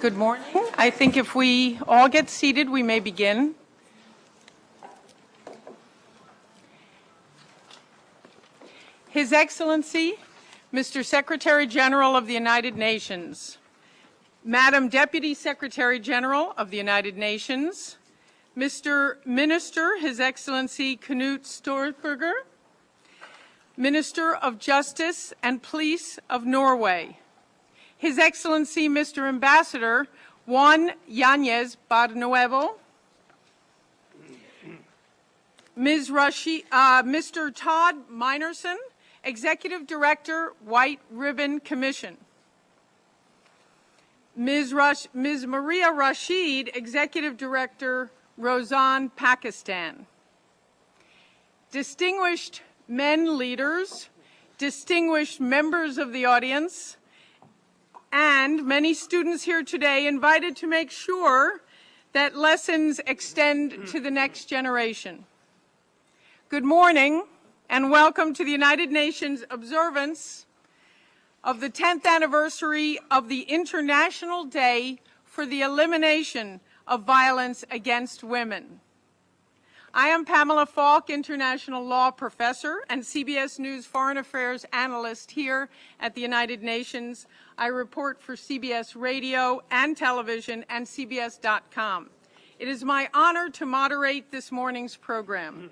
Good morning. I think if we all get seated, we may begin. His Excellency, Mr. Secretary General of the United Nations, Madam Deputy Secretary General of the United Nations, Mr. Minister, His Excellency Knut Storberget, Minister of Justice and Police of Norway, His Excellency Mr. Ambassador Juan Yanez Barnuevo, Mr. Todd Minerson, Executive Director, White Ribbon Commission, Ms. Maria Rashid, Executive Director, Rozan, Pakistan. Distinguished men leaders, distinguished members of the audience, and many students here today invited to make sure that lessons extend to the next generation. Good morning and welcome to the United Nations observance of the 10th anniversary of the International Day for the Elimination of Violence Against Women. I am Pamela Falk, International Law Professor and CBS News Foreign Affairs Analyst here at the United Nations. I report for CBS Radio and Television and CBS.com. It is my honor to moderate this morning's program.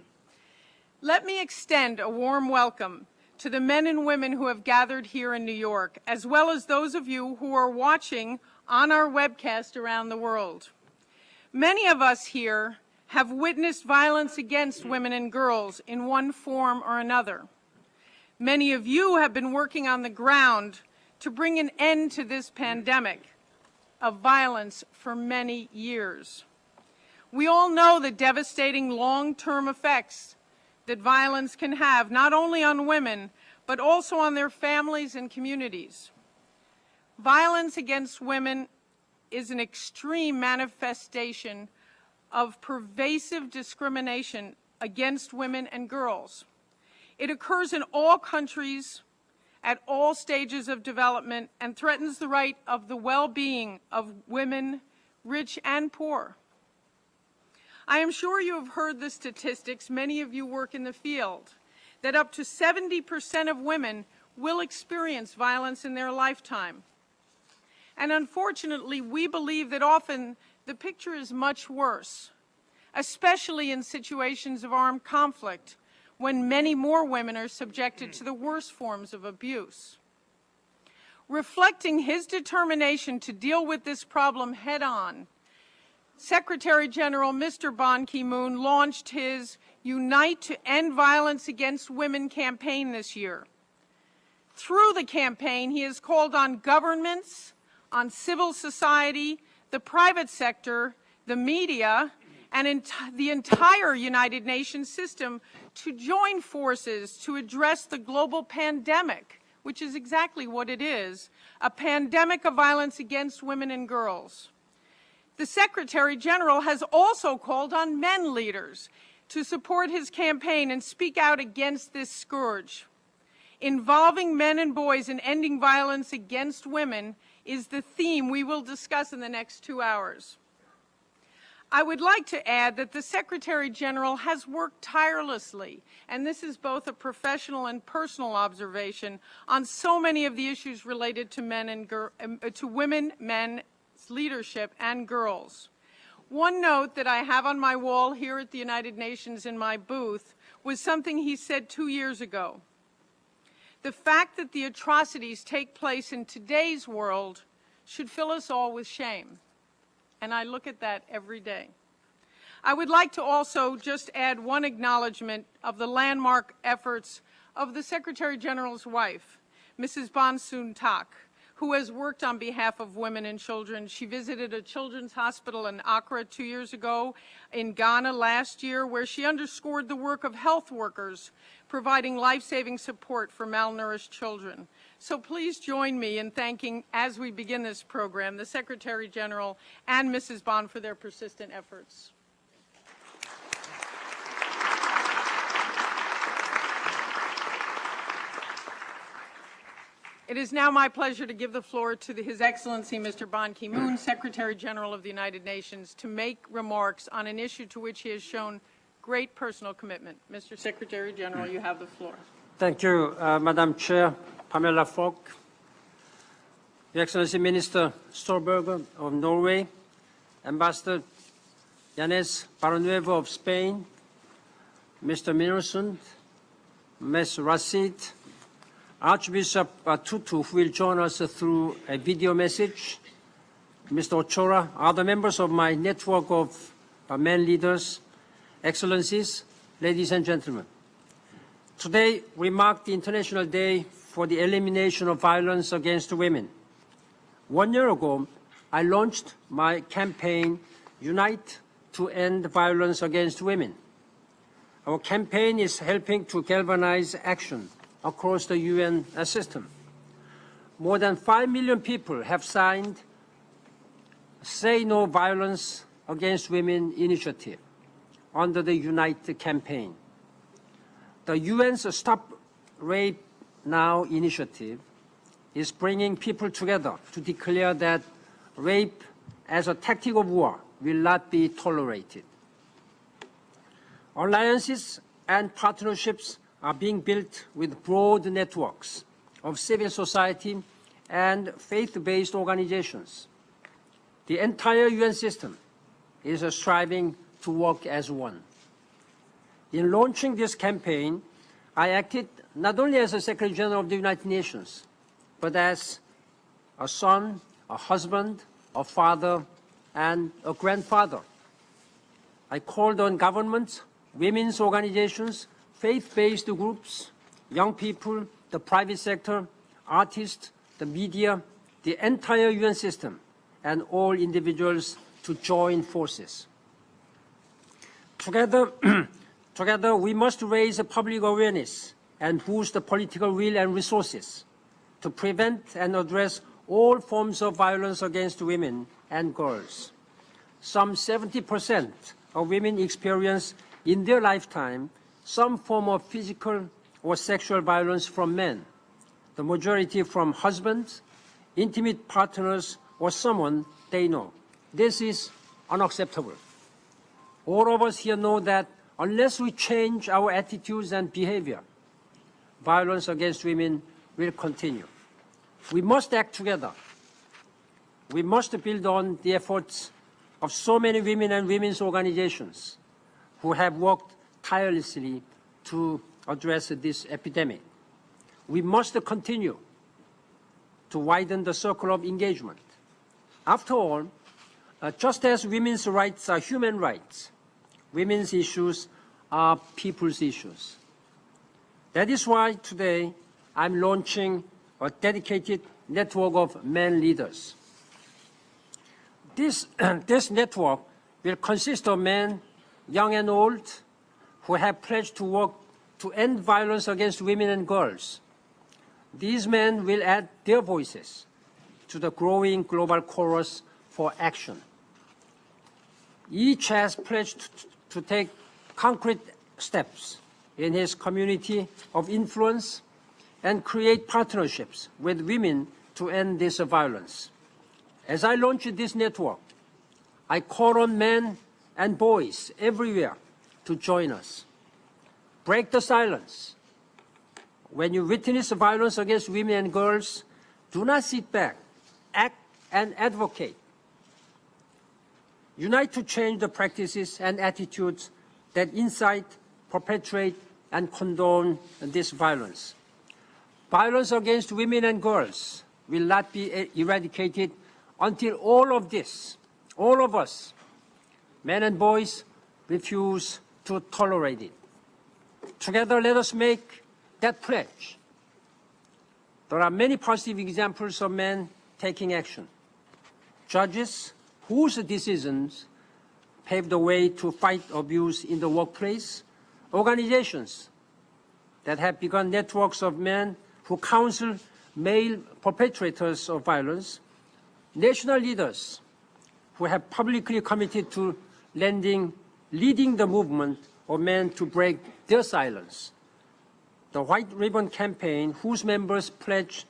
Let me extend a warm welcome to the men and women who have gathered here in New York, as well as those of you who are watching on our webcast around the world. Many of us here have witnessed violence against women and girls in one form or another. Many of you have been working on the ground to bring an end to this pandemic of violence for many years. We all know the devastating long-term effects that violence can have, not only on women, but also on their families and communities. Violence against women is an extreme manifestation of pervasive discrimination against women and girls. It occurs in all countries, at all stages of development, and threatens the right of the well-being of women, rich and poor. I am sure you have heard the statistics, many of you work in the field, that up to 70% of women will experience violence in their lifetime. And unfortunately, we believe that often the picture is much worse, especially in situations of armed conflict, when many more women are subjected to the worst forms of abuse. Reflecting his determination to deal with this problem head-on, Secretary General Mr. Ban Ki-moon launched his Unite to End Violence Against Women campaign this year. Through the campaign, he has called on governments, on civil society, the private sector, the media, and the entire United Nations system to join forces to address the global pandemic, which is exactly what it is, a pandemic of violence against women and girls. The Secretary General has also called on men leaders to support his campaign and speak out against this scourge. Involving men and boys in ending violence against women is the theme we will discuss in the next 2 hours. I would like to add that the Secretary General has worked tirelessly, and this is both a professional and personal observation, on so many of the issues related to women, men's leadership, and girls. One note that I have on my wall here at the United Nations in my booth was something he said 2 years ago. The fact that the atrocities take place in today's world should fill us all with shame. And I look at that every day. I would like to also just add one acknowledgement of the landmark efforts of the Secretary General's wife, Mrs. Ban Soon-tak, who has worked on behalf of women and children. She visited a children's hospital in Accra 2 years ago, in Ghana last year, where she underscored the work of health workers providing life-saving support for malnourished children. So please join me in thanking, as we begin this program, the Secretary General and Mrs. Ban for their persistent efforts. It is now my pleasure to give the floor to His Excellency Mr. Ban Ki-moon, Secretary General of the United Nations, to make remarks on an issue to which he has shown great personal commitment. Mr. Secretary General, you have the floor. Thank you, Madam Chair, Pamela Falk, Your Excellency Minister Stolberger of Norway, Ambassador Yanez Barrenuevo of Spain, Mr. Minnerson, Ms. Rashid, Archbishop Tutu, who will join us through a video message, Mr. Ochoa, other members of my network of men leaders, Excellencies, ladies and gentlemen. Today, we mark the International Day for the Elimination of Violence against Women. 1 year ago, I launched my campaign, Unite to End Violence Against Women. Our campaign is helping to galvanize action across the UN system. More than 5 million people have signed Say No Violence Against Women initiative under the Unite campaign. The UN's Stop Rape Now initiative is bringing people together to declare that rape as a tactic of war will not be tolerated. Alliances and partnerships are being built with broad networks of civil society and faith-based organizations. The entire UN system is striving to work as one. In launching this campaign, I acted not only as a Secretary General of the United Nations, but as a son, a husband, a father, and a grandfather. I called on governments, women's organizations, faith-based groups, young people, the private sector, artists, the media, the entire UN system, and all individuals to join forces. Together, we must raise public awareness and boost the political will and resources to prevent and address all forms of violence against women and girls. Some 70% of women experience in their lifetime some form of physical or sexual violence from men, the majority from husbands, intimate partners, or someone they know. This is unacceptable. All of us here know that unless we change our attitudes and behavior, violence against women will continue. We must act together. We must build on the efforts of so many women and women's organizations who have worked tirelessly to address this epidemic. We must continue to widen the circle of engagement. After all, just as women's rights are human rights, women's issues are people's issues. That is why today I'm launching a dedicated network of men leaders. This network will consist of men, young and old, who have pledged to work to end violence against women and girls. These men will add their voices to the growing global chorus for action. Each has pledged to take concrete steps in his community of influence and create partnerships with women to end this violence. As I launch this network, I call on men and boys everywhere to join us. Break the silence. When you witness violence against women and girls, do not sit back. Act and advocate. Unite to change the practices and attitudes that incite, perpetrate, and condone this violence. Violence against women and girls will not be eradicated until all of us, men and boys, refuse to tolerate it. Together, let us make that pledge. There are many positive examples of men taking action. Judges whose decisions paved the way to fight abuse in the workplace, organizations that have begun networks of men who counsel male perpetrators of violence, national leaders who have publicly committed to leading the movement of men to break their silence. The White Ribbon Campaign, whose members pledge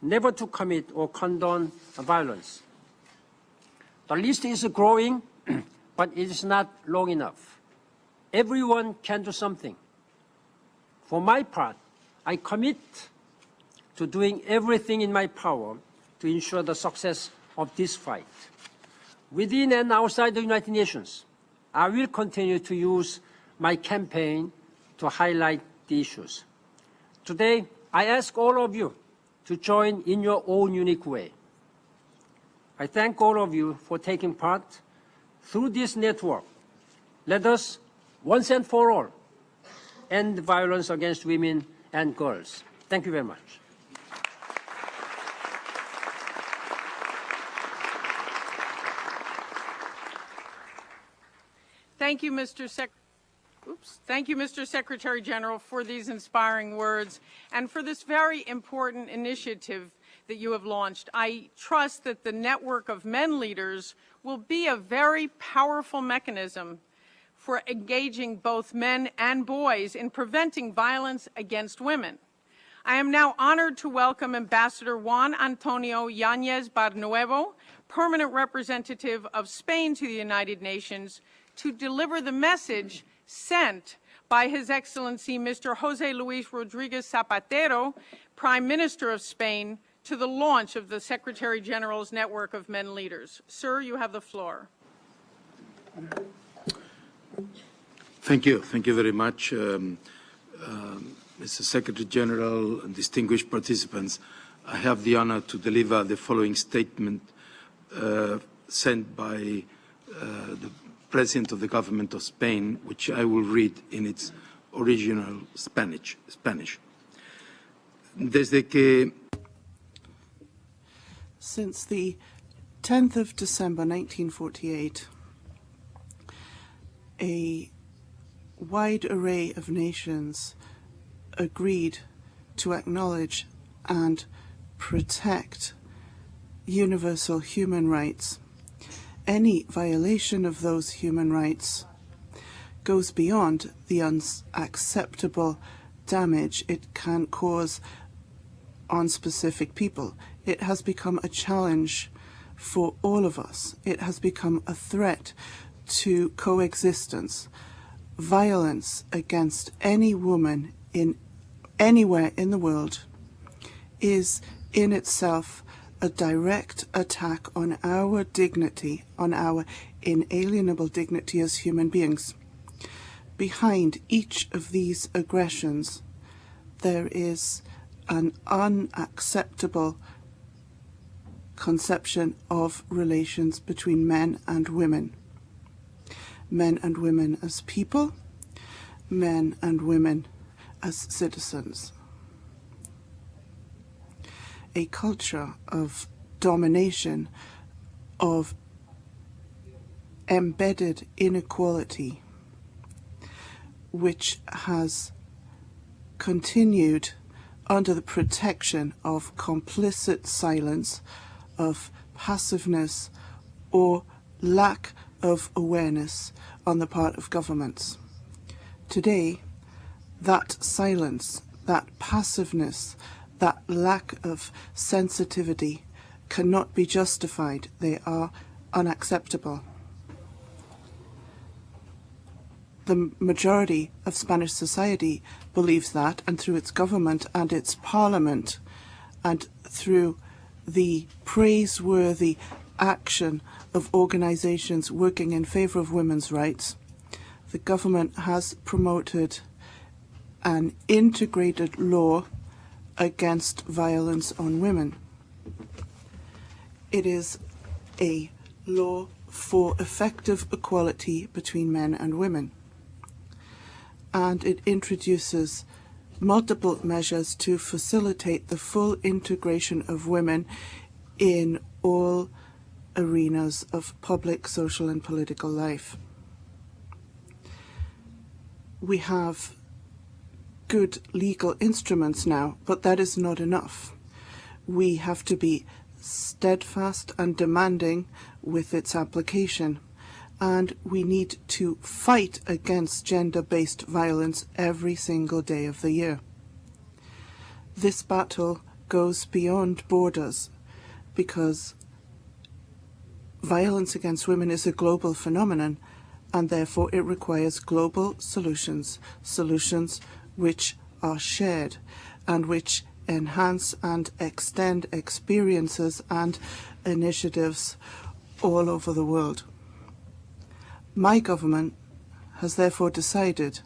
never to commit or condone violence. The list is growing, but it is not long enough. Everyone can do something. For my part, I commit to doing everything in my power to ensure the success of this fight. Within and outside the United Nations, I will continue to use my campaign to highlight the issues. Today, I ask all of you to join in your own unique way. I thank all of you for taking part. Through this network, let us, once and for all, end violence against women and girls. Thank you very much. Thank you, Mr. Secretary General, for these inspiring words and for this very important initiative that you have launched. I trust that the network of men leaders will be a very powerful mechanism for engaging both men and boys in preventing violence against women. I am now honored to welcome Ambassador Juan Antonio Yáñez Barnuevo, permanent representative of Spain to the United Nations, to deliver the message sent by His Excellency Mr. José Luis Rodríguez Zapatero, Prime Minister of Spain, to the launch of the Secretary General's Network of Men Leaders. Sir, you have the floor. Thank you. Thank you very much, Mr. Secretary General and distinguished participants. I have the honor to deliver the following statement sent by the President of the Government of Spain, which I will read in its original Spanish. Since the 10th of December 1948, a wide array of nations agreed to acknowledge and protect universal human rights. Any violation of those human rights goes beyond the unacceptable damage it can cause on specific people. It has become a challenge for all of us. It has become a threat to coexistence. Violence against any woman anywhere in the world is in itself a direct attack on our dignity, on our inalienable dignity as human beings. Behind each of these aggressions, there is an unacceptable conception of relations between men and women. Men and women as people, men and women as citizens. A culture of domination, of embedded inequality, which has continued under the protection of complicit silence, of passiveness, or lack of awareness on the part of governments. Today, that silence, that passiveness, that lack of sensitivity cannot be justified. They are unacceptable. The majority of Spanish society believes that, and through its government and its parliament, and through the praiseworthy action of organisations working in favour of women's rights, the government has promoted an integrated law against violence on women. It is a law for effective equality between men and women, and it introduces multiple measures to facilitate the full integration of women in all arenas of public, social and political life. We have good legal instruments now, but that is not enough. We have to be steadfast and demanding with its application, and we need to fight against gender-based violence every single day of the year. This battle goes beyond borders, because violence against women is a global phenomenon, and therefore it requires global solutions, solutions which are shared and which enhance and extend experiences and initiatives all over the world. My government has therefore decided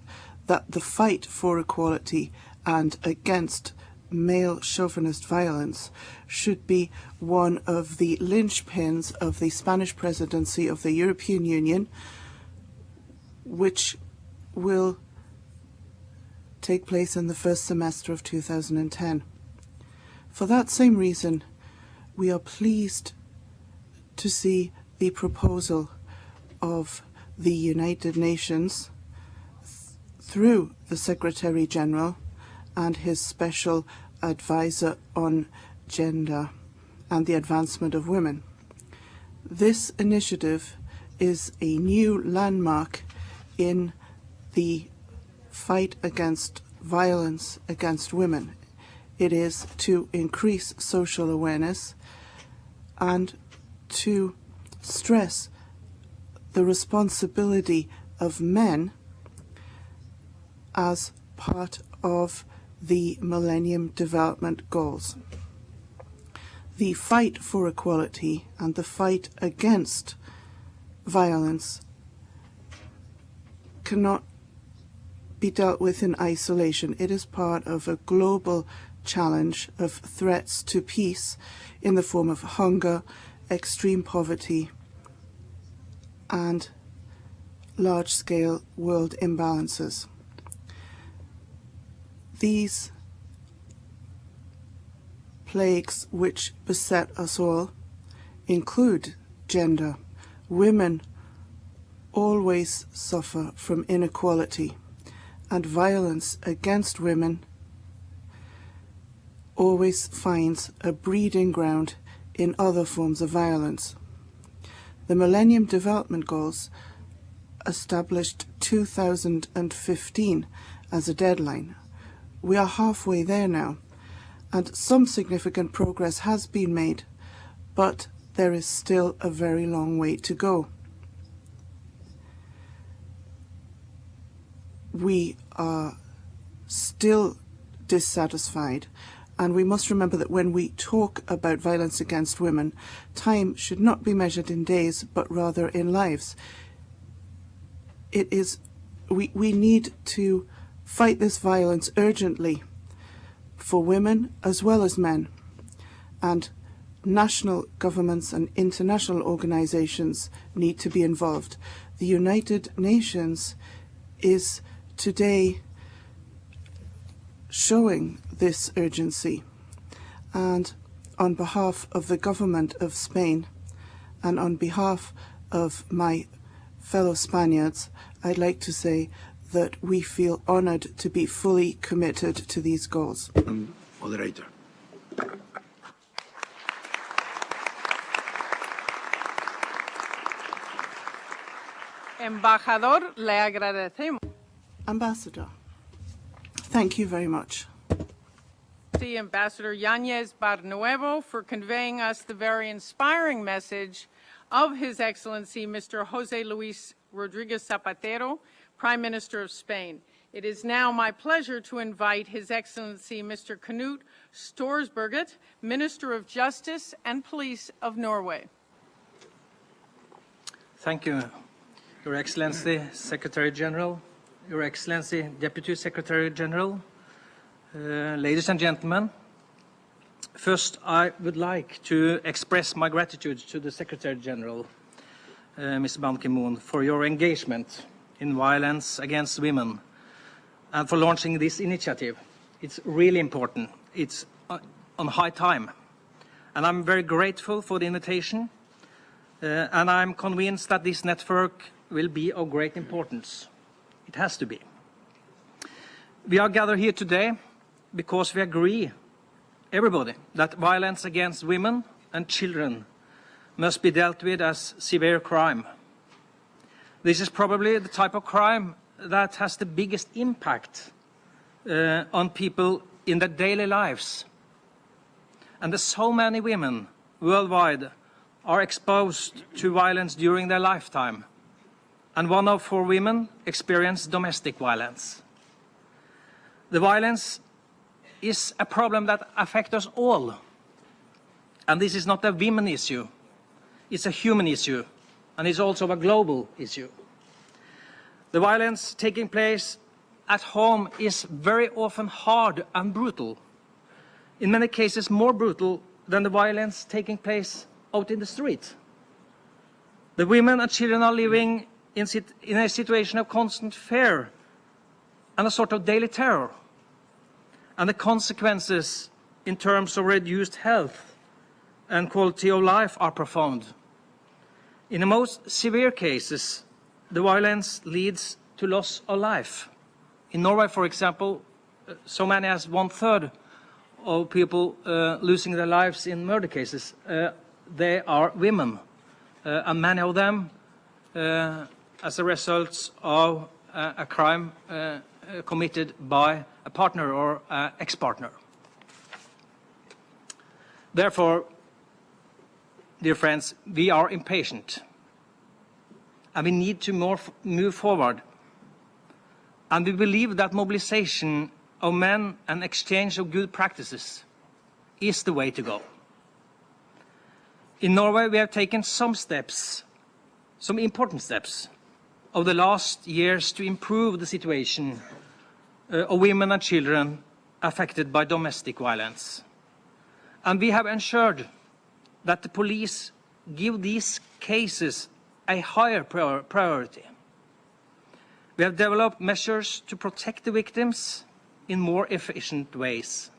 that the fight for equality and against male chauvinist violence should be one of the linchpins of the Spanish presidency of the European Union, which will take place in the first semester of 2010. For that same reason, we are pleased to see the proposal of the United Nations through the Secretary General and his Special Advisor on Gender and the Advancement of Women. This initiative is a new landmark in the fight against violence against women. It is to increase social awareness and to stress the responsibility of men as part of the Millennium Development Goals. The fight for equality and the fight against violence cannot be dealt with in isolation. It is part of a global challenge of threats to peace in the form of hunger, extreme poverty, and large-scale world imbalances. These plagues which beset us all include gender. Women always suffer from inequality, and violence against women always finds a breeding ground in other forms of violence. The Millennium Development Goals established 2015 as a deadline. We are halfway there now, and some significant progress has been made, but there is still a very long way to go. We are still dissatisfied, and we must remember that when we talk about violence against women, time should not be measured in days, but rather in lives. We need to fight this violence urgently for women as well as men, and national governments and international organizations need to be involved. The United Nations is today showing this urgency, and on behalf of the government of Spain and on behalf of my fellow Spaniards, I'd like to say that we feel honoured to be fully committed to these goals. Moderator. Embajador, le agradecemos. Ambassador, thank you very much. Ambassador Yáñez Barnuevo for conveying us the very inspiring message of His Excellency Mr. José Luis Rodríguez Zapatero, Prime Minister of Spain. It is now my pleasure to invite His Excellency Mr. Knut Storsberget, Minister of Justice and Police of Norway. Thank you, Your Excellency, Secretary General, Your Excellency, Deputy Secretary General, ladies and gentlemen. First, I would like to express my gratitude to the Secretary General, Ms. Ban Ki-moon, for your engagement in violence against women and for launching this initiative. It's really important. It's on high time. And I'm very grateful for the invitation, and I'm convinced that this network will be of great importance. It has to be. We are gathered here today because we agree, everybody, that violence against women and children must be dealt with as severe crime. This is probably the type of crime that has the biggest impact on people in their daily lives. and that so many women worldwide are exposed to violence during their lifetime, and 1 of 4 women experience domestic violence. The violence is a problem that affects us all, and this is not a women issue, it's a human issue, and it's also a global issue. The violence taking place at home is very often hard and brutal, in many cases more brutal than the violence taking place out in the street. The women and children are living in a situation of constant fear and a sort of daily terror. And the consequences in terms of reduced health and quality of life are profound. In the most severe cases, the violence leads to loss of life. In Norway, for example, so many as 1/3 of people losing their lives in murder cases, they are women, and many of them as a result of a crime committed by a partner or ex-partner. Therefore, dear friends, we are impatient, and we need to move forward. And we believe that mobilization of men and exchange of good practices is the way to go. In Norway, we have taken some steps, some important steps, over the last years to improve the situation of women and children affected by domestic violence. And we have ensured that the police give these cases a higher priority. We have developed measures to protect the victims in more efficient ways.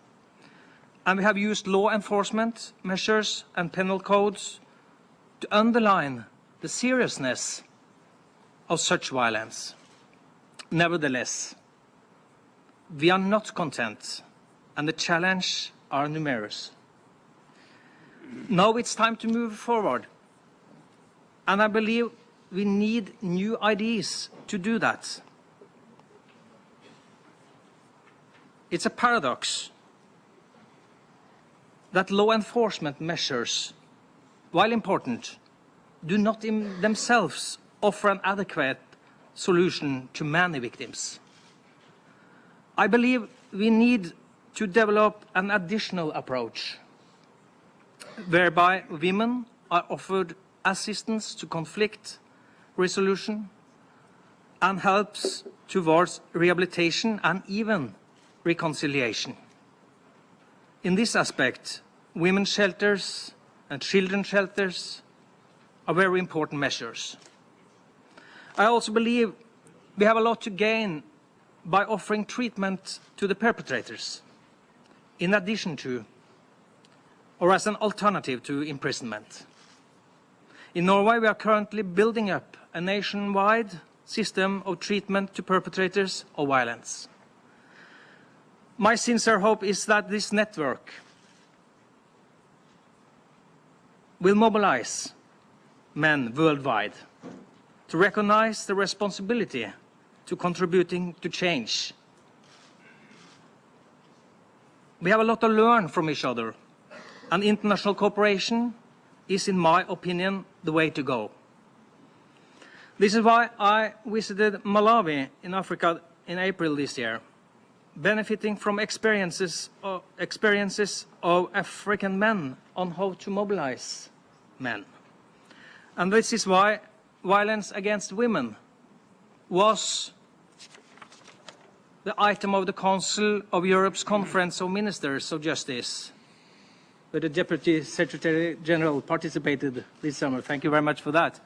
And we have used law enforcement measures and penal codes to underline the seriousness of such violence. Nevertheless, we are not content, and the challenges are numerous. Now it's time to move forward, and I believe we need new ideas to do that. It's a paradox that law enforcement measures, while important, do not in themselves offer an adequate solution to many victims. I believe we need to develop an additional approach, whereby women are offered assistance to conflict resolution and helps towards rehabilitation and even reconciliation. In this aspect, women's shelters and children's shelters are very important measures. I also believe we have a lot to gain by offering treatment to the perpetrators, in addition to, or as an alternative to, imprisonment. In Norway, we are currently building up a nationwide system of treatment to perpetrators of violence. My sincere hope is that this network will mobilize men worldwide to recognize the responsibility to contributing to change. We have a lot to learn from each other, and international cooperation is, in my opinion, the way to go. This is why I visited Malawi in Africa in April this year, benefiting from experiences of African men on how to mobilize men. And this is why violence against women was the item of the Council of Europe's Conference of Ministers of Justice, where the Deputy Secretary General participated this summer. Thank you very much for that,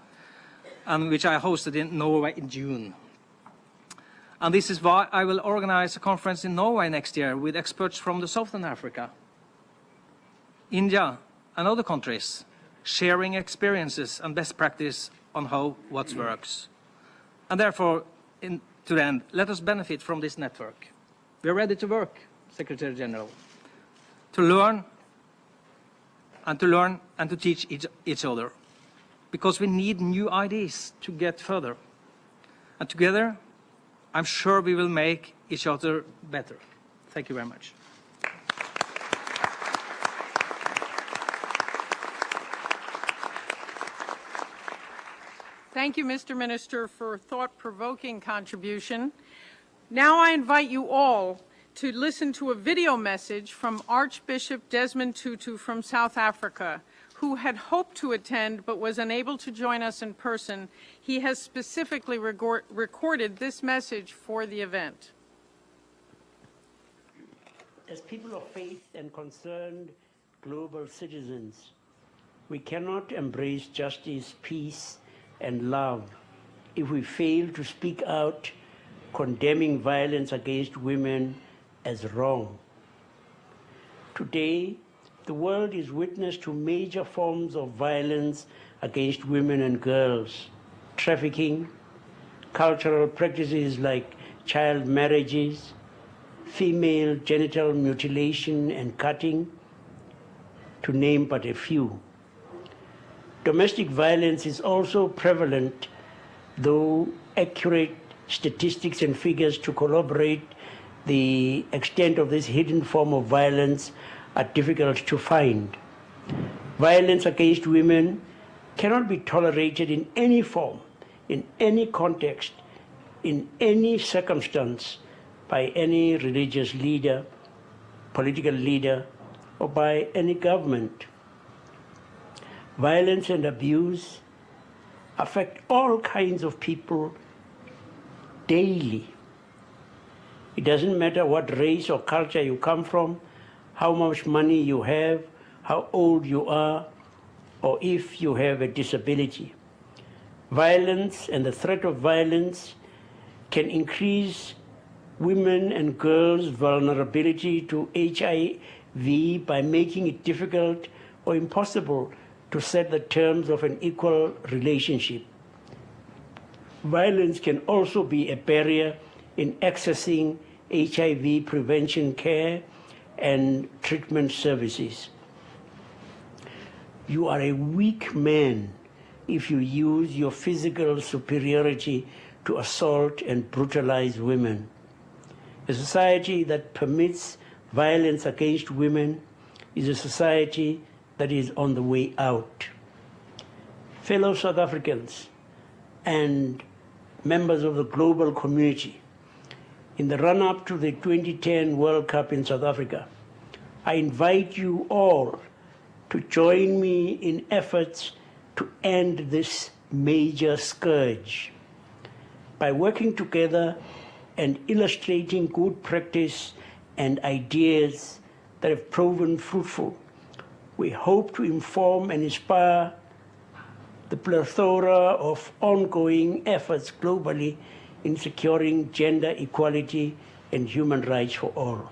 and which I hosted in Norway in June. And this is why I will organize a conference in Norway next year with experts from the Southern Africa, India, and other countries, sharing experiences and best practice on how what works. And therefore, to the end, let us benefit from this network. We are ready to work, Secretary General, to learn and to teach each other, because we need new ideas to get further. And together, I'm sure we will make each other better. Thank you very much. Thank you, Mr. Minister, for a thought-provoking contribution. Now I invite you all to listen to a video message from Archbishop Desmond Tutu from South Africa, who had hoped to attend but was unable to join us in person. He has specifically recorded this message for the event. As people of faith and concerned global citizens, we cannot embrace justice, peace, and love if we fail to speak out condemning violence against women as wrong. Today, the world is witness to major forms of violence against women and girls: trafficking, cultural practices like child marriages, female genital mutilation and cutting, to name but a few. Domestic violence is also prevalent, though accurate statistics and figures to corroborate the extent of this hidden form of violence are difficult to find. Violence against women cannot be tolerated in any form, in any context, in any circumstance by any religious leader, political leader, or by any government. Violence and abuse affect all kinds of people daily. It doesn't matter what race or culture you come from, how much money you have, how old you are, or if you have a disability. Violence and the threat of violence can increase women and girls' vulnerability to HIV by making it difficult or impossible to set the terms of an equal relationship. Violence can also be a barrier in accessing HIV prevention care and treatment services. You are a weak man if you use your physical superiority to assault and brutalize women. A society that permits violence against women is a society that is on the way out. Fellow South Africans and members of the global community, in the run-up to the 2010 World Cup in South Africa, I invite you all to join me in efforts to end this major scourge. By working together and illustrating good practice and ideas that have proven fruitful, we hope to inform and inspire the plethora of ongoing efforts globally in securing gender equality and human rights for all.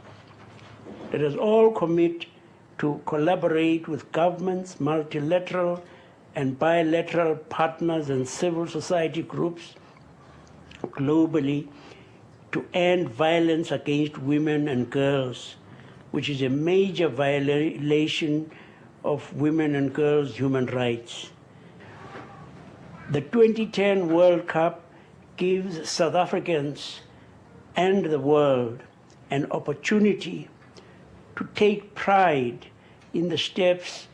Let us all commit to collaborate with governments, multilateral and bilateral partners and civil society groups globally to end violence against women and girls, which is a major violation of women and girls' human rights. The 2010 World Cup gives South Africans and the world an opportunity to take pride in the steps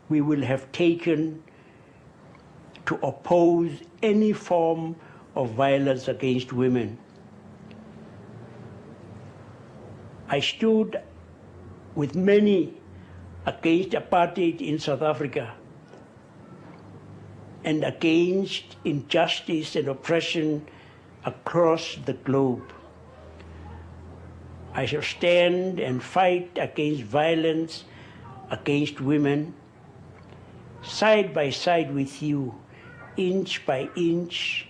we will have taken to oppose any form of violence against women. I stood with many against apartheid in South Africa and against injustice and oppression across the globe. I shall stand and fight against violence against women, side by side with you, inch by inch,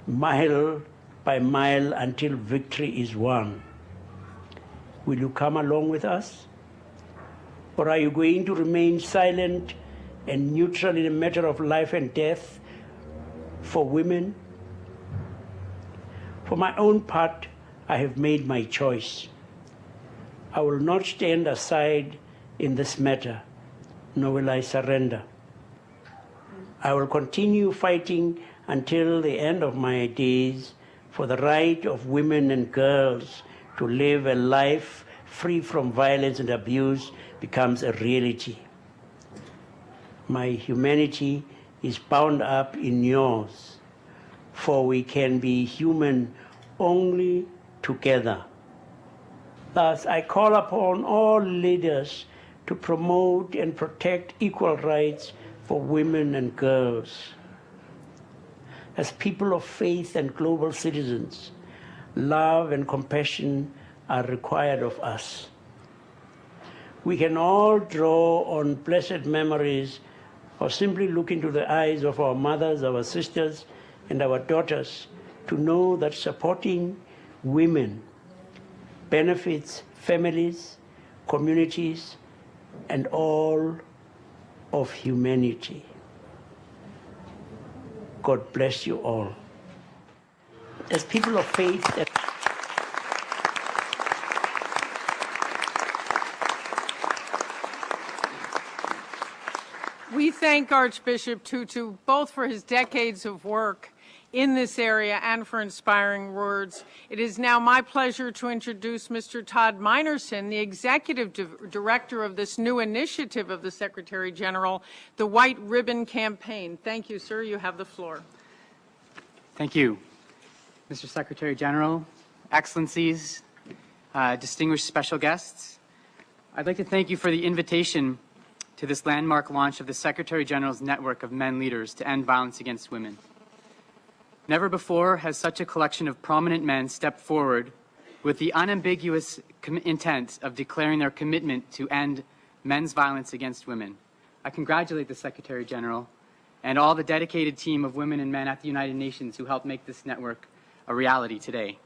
mile by mile, until victory is won. Will you come along with us? Or are you going to remain silent and neutral in a matter of life and death for women? For my own part, I have made my choice. I will not stand aside in this matter, nor will I surrender. I will continue fighting until the end of my days for the right of women and girls to live a life free from violence and abuse becomes a reality. My humanity is bound up in yours. for we can be human only together. Thus, I call upon all leaders to promote and protect equal rights for women and girls. As people of faith and global citizens, love and compassion are required of us. We can all draw on blessed memories or simply look into the eyes of our mothers, our sisters, and our daughters to know that supporting women benefits families, communities, and all of humanity. God bless you all. As people of faith, We thank Archbishop Tutu both for his decades of work in this area and for inspiring words. It is now my pleasure to introduce Mr. Todd Minerson, the Executive Director of this new initiative of the Secretary General, the White Ribbon Campaign. Thank you, sir. You have the floor. Thank you. Mr. Secretary General, Excellencies, distinguished special guests, I'd like to thank you for the invitation to this landmark launch of the Secretary General's network of men leaders to end violence against women. Never before has such a collection of prominent men stepped forward with the unambiguous intent of declaring their commitment to end men's violence against women. I congratulate the Secretary General and all the dedicated team of women and men at the United Nations who helped make this network a reality today.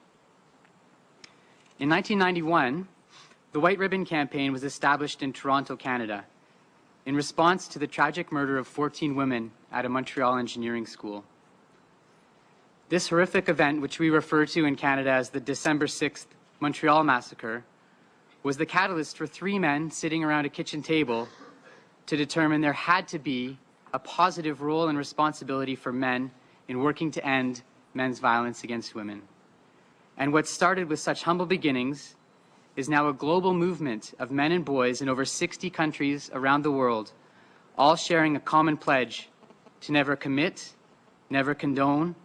In 1991, the White Ribbon Campaign was established in Toronto, Canada, in response to the tragic murder of 14 women at a Montreal engineering school. This horrific event, which we refer to in Canada as the December 6th Montreal Massacre, was the catalyst for 3 men sitting around a kitchen table to determine there had to be a positive role and responsibility for men in working to end men's violence against women. And what started with such humble beginnings is now a global movement of men and boys in over 60 countries around the world, all sharing a common pledge to never commit, never condone,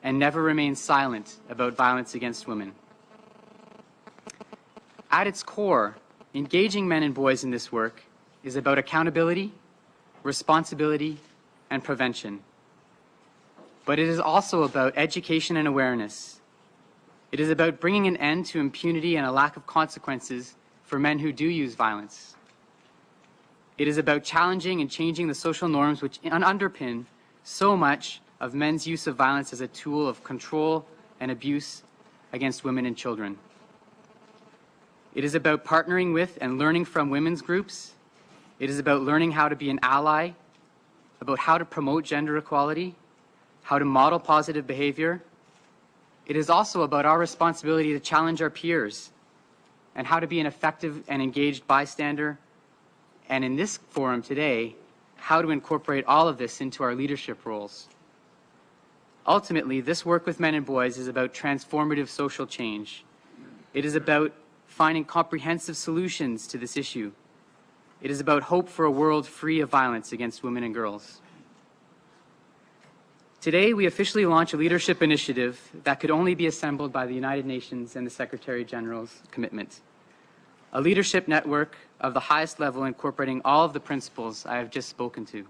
and never remain silent about violence against women. At its core, engaging men and boys in this work is about accountability, responsibility, and prevention. But it is also about education and awareness. It is about bringing an end to impunity and a lack of consequences for men who do use violence. It is about challenging and changing the social norms which underpin so much of men's use of violence as a tool of control and abuse against women and children. It is about partnering with and learning from women's groups. It is about learning how to be an ally, about how to promote gender equality, how to model positive behavior. It is also about our responsibility to challenge our peers and how to be an effective and engaged bystander. And in this forum today, how to incorporate all of this into our leadership roles. Ultimately, this work with men and boys is about transformative social change. It is about finding comprehensive solutions to this issue. It is about hope for a world free of violence against women and girls. Today, we officially launch a leadership initiative that could only be assembled by the United Nations and the Secretary General's commitment. A leadership network of the highest level incorporating all of the principles I have just spoken to.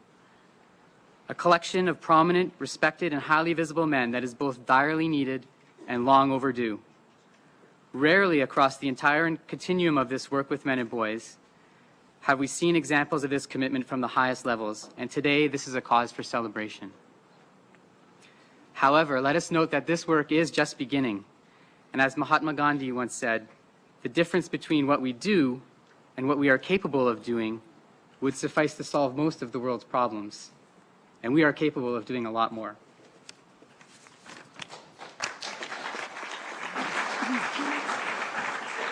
A collection of prominent, respected, and highly visible men that is both direly needed and long overdue. Rarely across the entire continuum of this work with men and boys have we seen examples of this commitment from the highest levels, and today this is a cause for celebration. However, let us note that this work is just beginning, and as Mahatma Gandhi once said, the difference between what we do and what we are capable of doing would suffice to solve most of the world's problems, and we are capable of doing a lot more.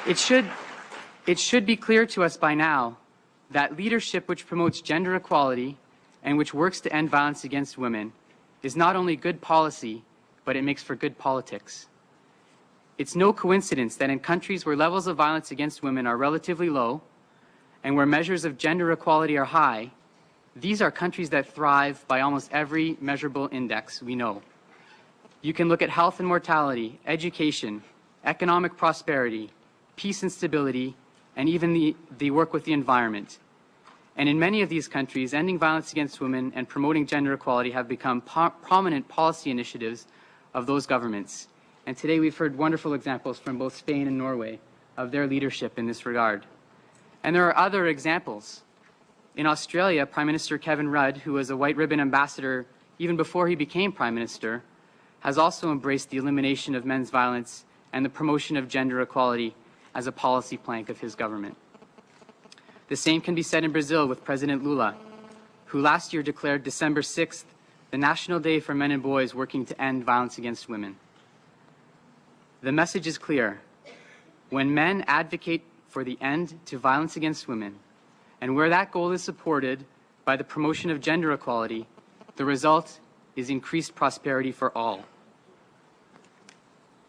It should be clear to us by now that leadership which promotes gender equality and which works to end violence against women is not only good policy, but it makes for good politics. It's no coincidence that in countries where levels of violence against women are relatively low and where measures of gender equality are high, these are countries that thrive by almost every measurable index we know. You can look at health and mortality, education, economic prosperity, peace and stability, and even the work with the environment. And in many of these countries, ending violence against women and promoting gender equality have become prominent policy initiatives of those governments. And today we've heard wonderful examples from both Spain and Norway of their leadership in this regard. And there are other examples. In Australia, Prime Minister Kevin Rudd, who was a white ribbon ambassador even before he became Prime Minister, has also embraced the elimination of men's violence and the promotion of gender equality as a policy plank of his government. The same can be said in Brazil with President Lula, who last year declared December 6th the National Day for Men and Boys working to end violence against women. The message is clear. When men advocate for the end to violence against women, and where that goal is supported by the promotion of gender equality, the result is increased prosperity for all.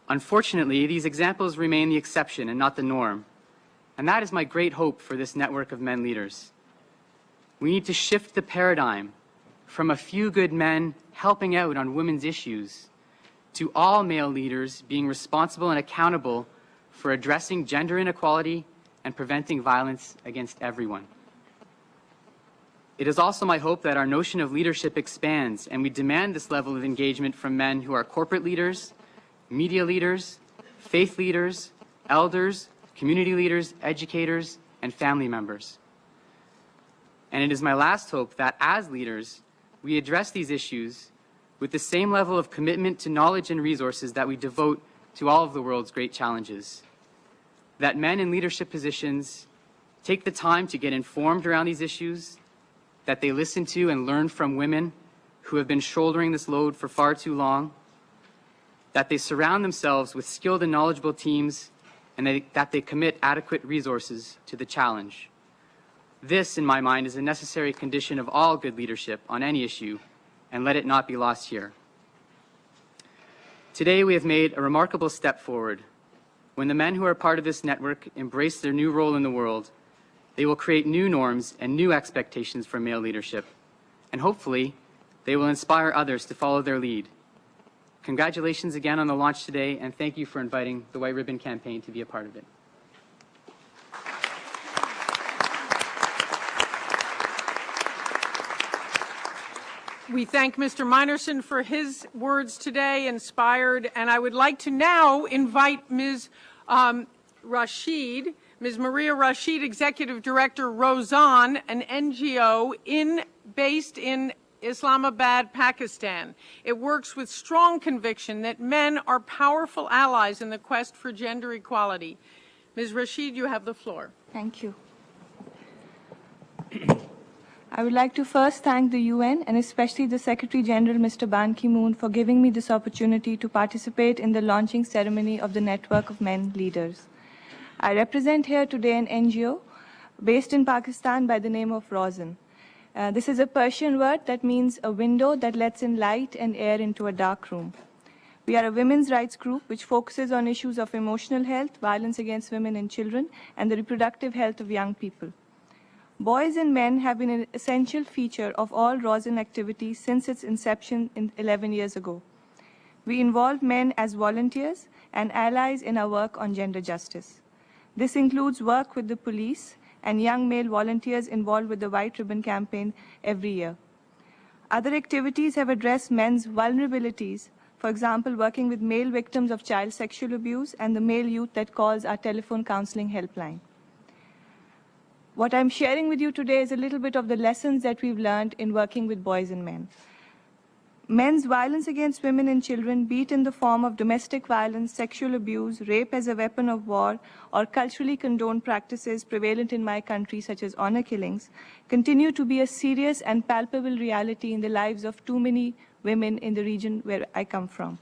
Unfortunately, these examples remain the exception and not the norm. And that is my great hope for this network of men leaders. We need to shift the paradigm from a few good men helping out on women's issues to all male leaders being responsible and accountable for addressing gender inequality and preventing violence against everyone. It is also my hope that our notion of leadership expands and we demand this level of engagement from men who are corporate leaders, media leaders, faith leaders, elders, community leaders, educators, and family members. And it is my last hope that as leaders, we address these issues with the same level of commitment to knowledge and resources that we devote to all of the world's great challenges. That men in leadership positions take the time to get informed around these issues, that they listen to and learn from women who have been shouldering this load for far too long, that they surround themselves with skilled and knowledgeable teams, and that they commit adequate resources to the challenge. This, in my mind, is a necessary condition of all good leadership on any issue, and let it not be lost here. Today, we have made a remarkable step forward. When the men who are part of this network embrace their new role in the world, they will create new norms and new expectations for male leadership, and hopefully, they will inspire others to follow their lead. Congratulations again on the launch today, and thank you for inviting the White Ribbon Campaign to be a part of it. We thank Mr. Minerson for his words today, inspired, and I would like to now invite Ms. Rashid, Ms. Maria Rashid, Executive Director, Rozan, an NGO based in Islamabad, Pakistan. It works with strong conviction that men are powerful allies in the quest for gender equality. Ms. Rashid, you have the floor. Thank you. I would like to first thank the UN and especially the Secretary General, Mr. Ban Ki-moon, for giving me this opportunity to participate in the launching ceremony of the Network of Men Leaders. I represent here today an NGO based in Pakistan by the name of Rozan. This is a Persian word that means a window that lets in light and air into a dark room. We are a women's rights group which focuses on issues of emotional health, violence against women and children, and the reproductive health of young people. Boys and men have been an essential feature of all Rozan activities since its inception 11 years ago. We involve men as volunteers and allies in our work on gender justice. This includes work with the police and young male volunteers involved with the White Ribbon Campaign every year. Other activities have addressed men's vulnerabilities, for example, working with male victims of child sexual abuse and the male youth that calls our telephone counseling helpline. What I'm sharing with you today is a little bit of the lessons that we've learned in working with boys and men. Men's violence against women and children, be it in the form of domestic violence, sexual abuse, rape as a weapon of war, or culturally condoned practices prevalent in my country, such as honor killings, continue to be a serious and palpable reality in the lives of too many women in the region where I come from.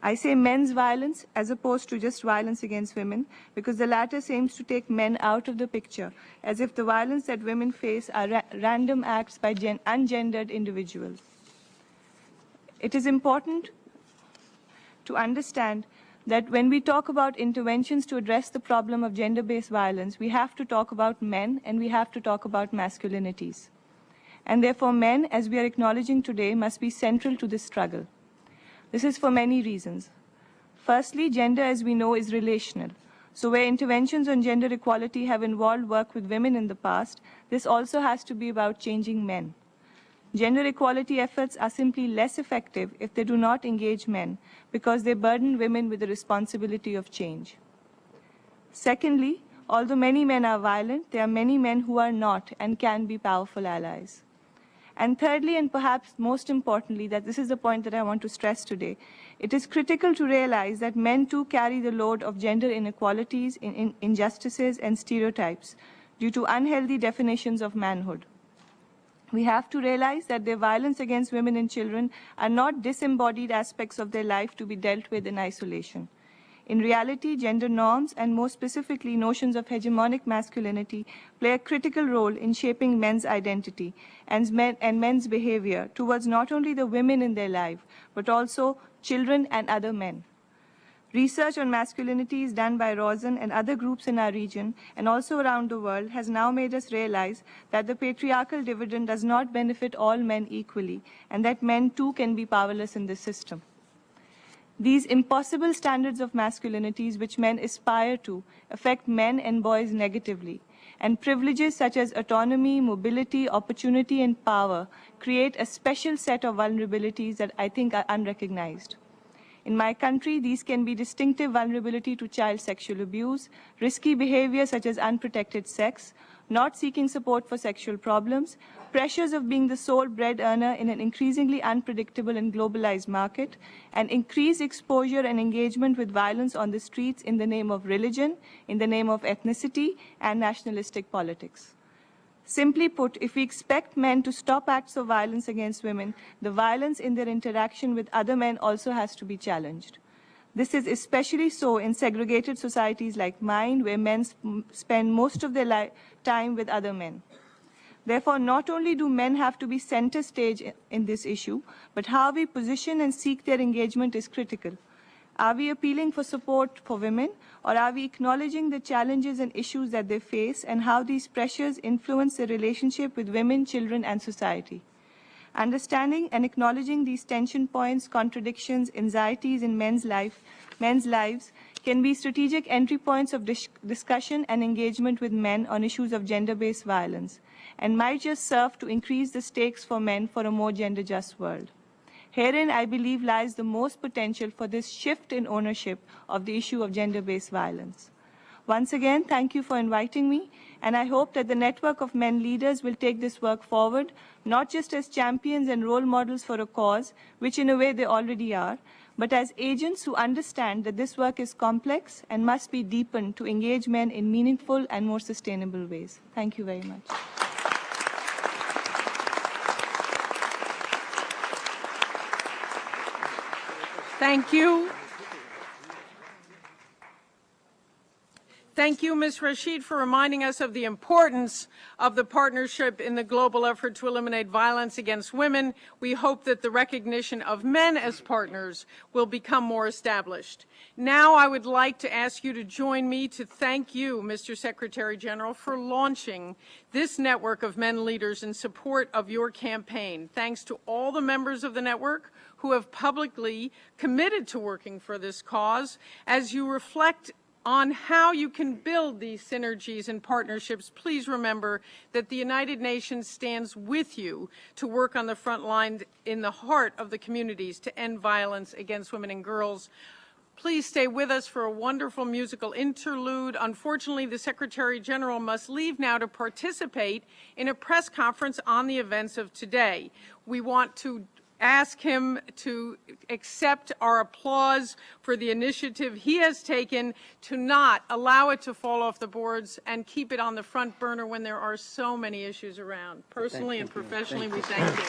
I say men's violence as opposed to just violence against women, because the latter seems to take men out of the picture, as if the violence that women face are random acts by ungendered individuals. It is important to understand that when we talk about interventions to address the problem of gender-based violence, we have to talk about men and we have to talk about masculinities. And therefore, men, as we are acknowledging today, must be central to this struggle. This is for many reasons. Firstly, gender, as we know, is relational. So where interventions on gender equality have involved work with women in the past, this also has to be about changing men. Gender equality efforts are simply less effective if they do not engage men, because they burden women with the responsibility of change. Secondly, although many men are violent, there are many men who are not and can be powerful allies. And thirdly, and perhaps most importantly, that this is the point that I want to stress today, it is critical to realize that men too carry the load of gender inequalities, injustices, and stereotypes due to unhealthy definitions of manhood. We have to realize that their violence against women and children are not disembodied aspects of their life to be dealt with in isolation. In reality, gender norms, and more specifically notions of hegemonic masculinity, play a critical role in shaping men's identity and men's behavior towards not only the women in their life, but also children and other men. Research on masculinity is done by Rosen and other groups in our region and also around the world has now made us realize that the patriarchal dividend does not benefit all men equally and that men too can be powerless in this system. These impossible standards of masculinities which men aspire to affect men and boys negatively, and privileges such as autonomy, mobility, opportunity, and power create a special set of vulnerabilities that I think are unrecognized. In my country, these can be distinctive vulnerability to child sexual abuse, risky behavior such as unprotected sex, not seeking support for sexual problems, pressures of being the sole bread earner in an increasingly unpredictable and globalized market, and increased exposure and engagement with violence on the streets in the name of religion, in the name of ethnicity, and nationalistic politics. Simply put, if we expect men to stop acts of violence against women, the violence in their interaction with other men also has to be challenged. This is especially so in segregated societies like mine, where men spend most of their time with other men. Therefore, not only do men have to be center stage in this issue, but how we position and seek their engagement is critical. Are we appealing for support for women, or are we acknowledging the challenges and issues that they face and how these pressures influence their relationship with women, children, and society? Understanding and acknowledging these tension points, contradictions, anxieties in men's lives can be strategic entry points of discussion and engagement with men on issues of gender-based violence, and might just serve to increase the stakes for men for a more gender-just world. Herein, I believe, lies the most potential for this shift in ownership of the issue of gender-based violence. Once again, thank you for inviting me, and I hope that the network of men leaders will take this work forward, not just as champions and role models for a cause, which in a way they already are, but as agents who understand that this work is complex and must be deepened to engage men in meaningful and more sustainable ways. Thank you very much. Thank you. Thank you, Ms. Rashid, for reminding us of the importance of the partnership in the global effort to eliminate violence against women. We hope that the recognition of men as partners will become more established. Now I would like to ask you to join me to thank you, Mr. Secretary General, for launching this network of men leaders in support of your campaign. Thanks to all the members of the network who have publicly committed to working for this cause. As you reflect on how you can build these synergies and partnerships, please remember that the United Nations stands with you to work on the front line in the heart of the communities to end violence against women and girls. Please stay with us for a wonderful musical interlude. Unfortunately, the Secretary General must leave now to participate in a press conference on the events of today. We want to ask him to accept our applause for the initiative he has taken to not allow it to fall off the boards and keep it on the front burner when there are so many issues around. Personally and professionally, we thank you.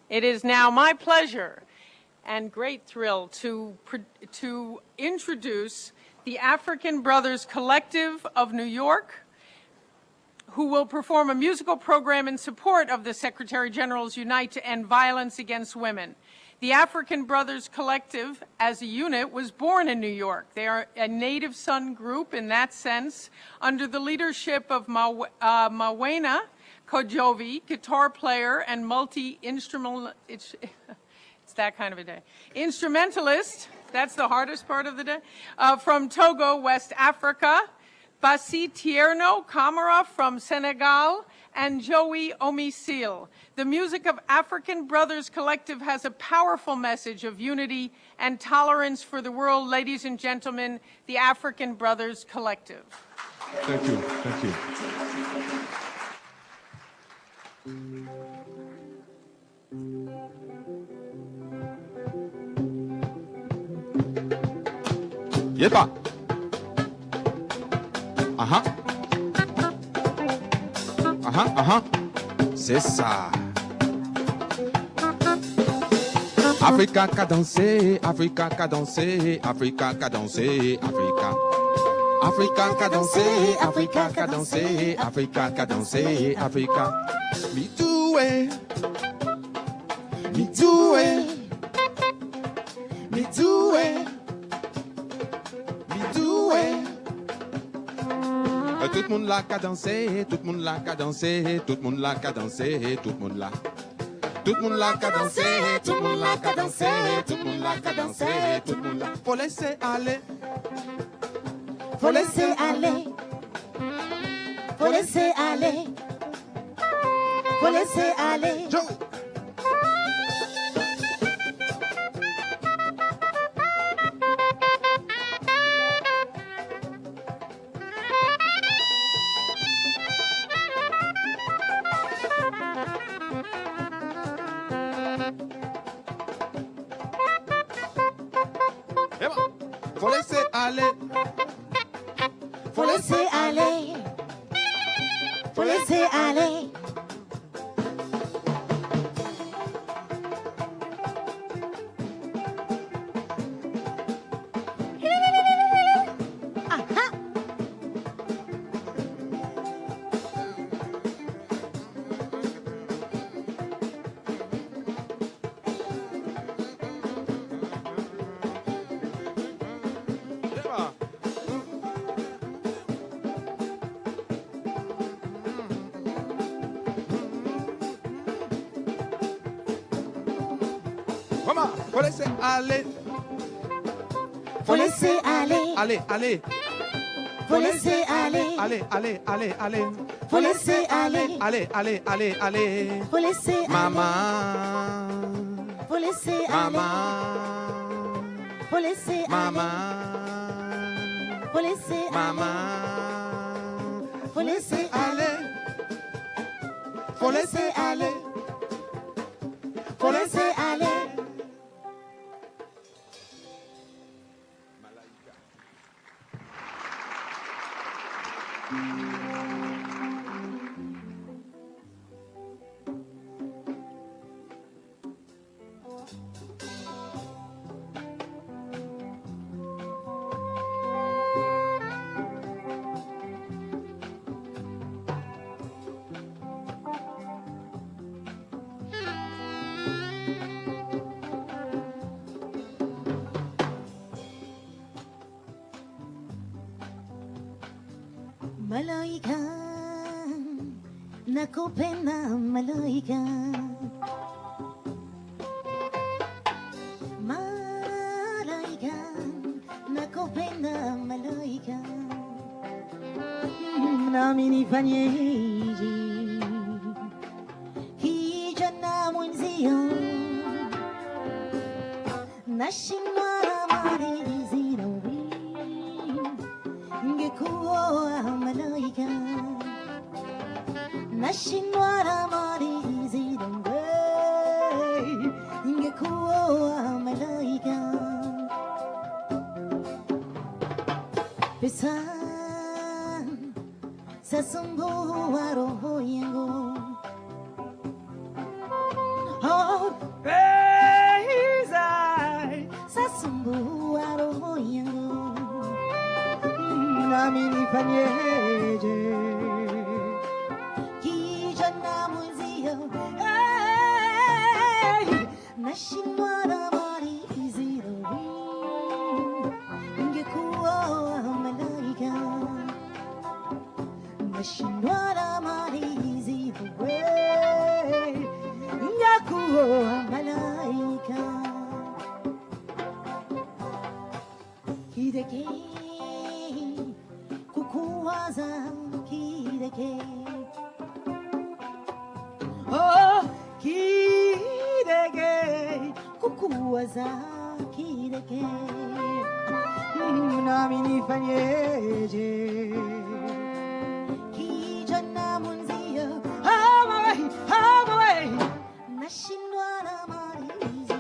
It is now my pleasure and great thrill to introduce the African Brothers Collective of New York, who will perform a musical program in support of the Secretary General's Unite to End Violence Against Women. The African Brothers Collective, as a unit, was born in New York. They are a Native Son group in that sense, under the leadership of Mawena Kojovi, guitar player and multi-instrumental, it's that kind of a day, instrumentalist, that's the hardest part of the day, from Togo, West Africa, Bassi Tierno Camara from Senegal, and Joey Omisil. The music of African Brothers Collective has a powerful message of unity and tolerance for the world. Ladies and gentlemen, the African Brothers Collective. Thank you. Thank you. Yepa. C'est ça. Africa qu'a dansé, Africa qu'a dansé, Africa qu'a dansé, Africa. Africa qu'a dansé, Africa qu'a dansé, Africa qu'a dansé, Africa. Me do it, me do it, me do it, me do it. Tout le monde là qu'a dansé, tout le monde là qu'a dansé, tout le monde là qu'a dansé, tout le monde là. Tout le monde là qu'a dansé, tout le monde là qu'a dansé, tout le monde là qu'a dansé, tout le monde là. Faut laisser aller. Faut laisser aller. Faut laisser aller. Faut laisser aller. Faut laisser aller. Faut laisser aller. Faut laisser aller. Faut laisser aller. Faut laisser aller. Allez, allez. Faut laisser aller. Allez, allez, allez, allez. Faut laisser aller. Allez, allez, allez, allez. Faut laisser aller. Maman. Faut laisser aller. Maman. Faut laisser aller. Maman. Faut laisser aller. Maman. Faut laisser aller. Faut laisser aller. Faut laisser aller. Malaika, nakupenda malaika. Malaika, nakupenda malaika. Nami nifanyeje kijana mwenzio, nashindwa malizi na ingekuwa malaika, nashindwa malizi na ingekuwa malaika. Pesa sasumbua roho yangu, oh, fanyeje kijana mwenzio nashindwa na malizi ingekuwa malaika nashindwa na malizi ingekuwa malaika kideke kukuwaza kideke oh kideke kukuwaza kideke nami nifanyeje kijana mwenzio hawaii nashindwa na malizi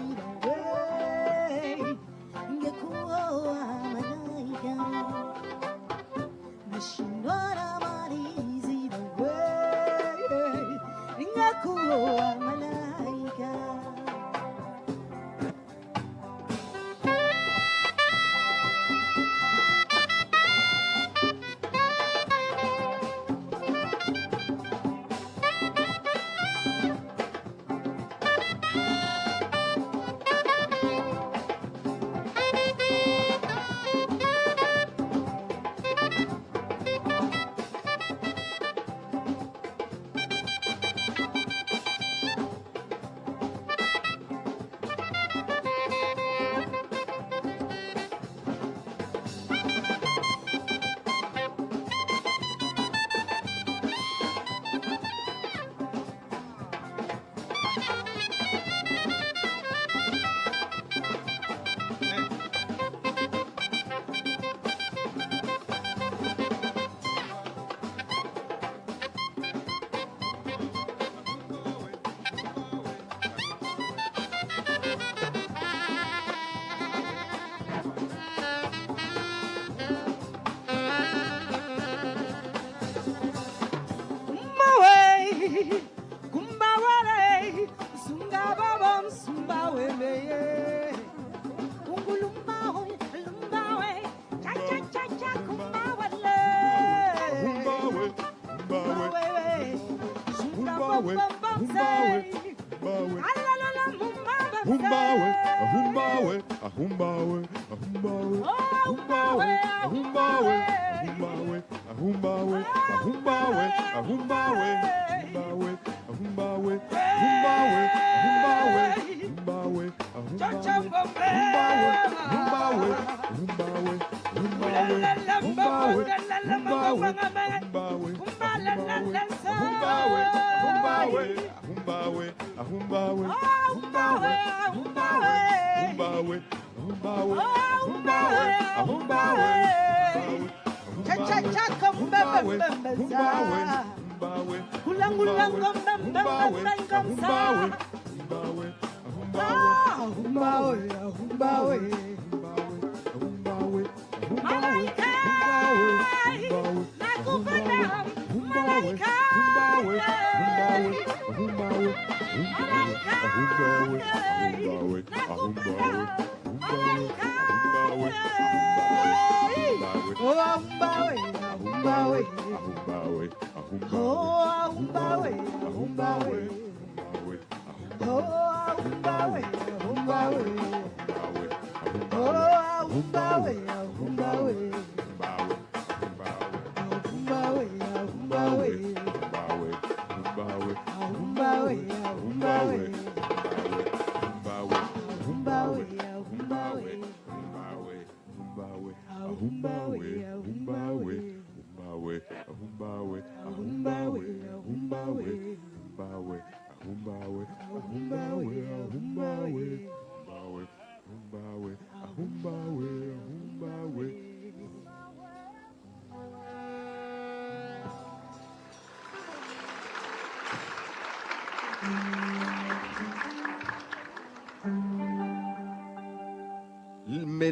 ingekuwa malaika nashindwa na malizi ingekuwa malaika.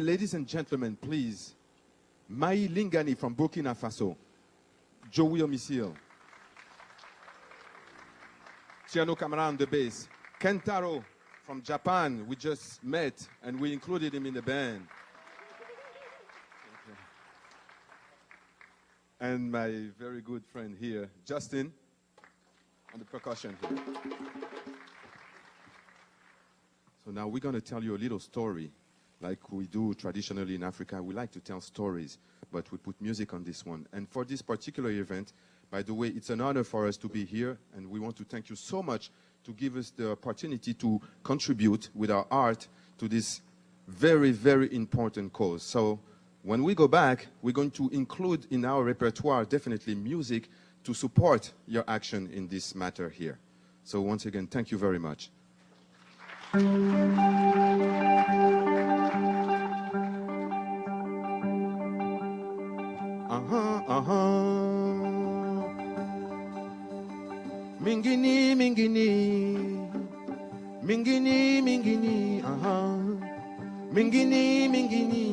Ladies and gentlemen, please. Mai Lingani from Burkina Faso. Joey Omisil. Tiano Kamara on the bass. Kentaro from Japan. We just met and we included him in the band. and my very good friend here, Justin, on the percussion here. So now we're going to tell you a little story. Like we do traditionally in Africa, we like to tell stories, but we put music on this one. And for this particular event, by the way, it's an honor for us to be here, and we want to thank you so much to give us the opportunity to contribute with our art to this very, very important cause. So when we go back, we're going to include in our repertoire definitely music to support your action in this matter here. So once again, thank you very much. Mingini, mingini, mingini, mingini, mingini, mingini,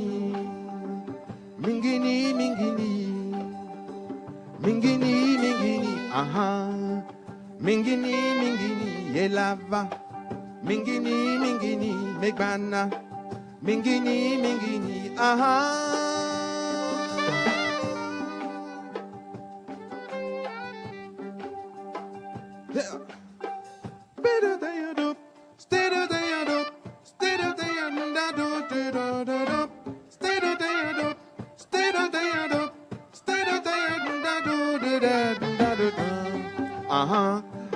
mingini, mingini, mingini, mingini, mingini, mingini, yelava, mingini, mingini, megbana, mingini, mingini,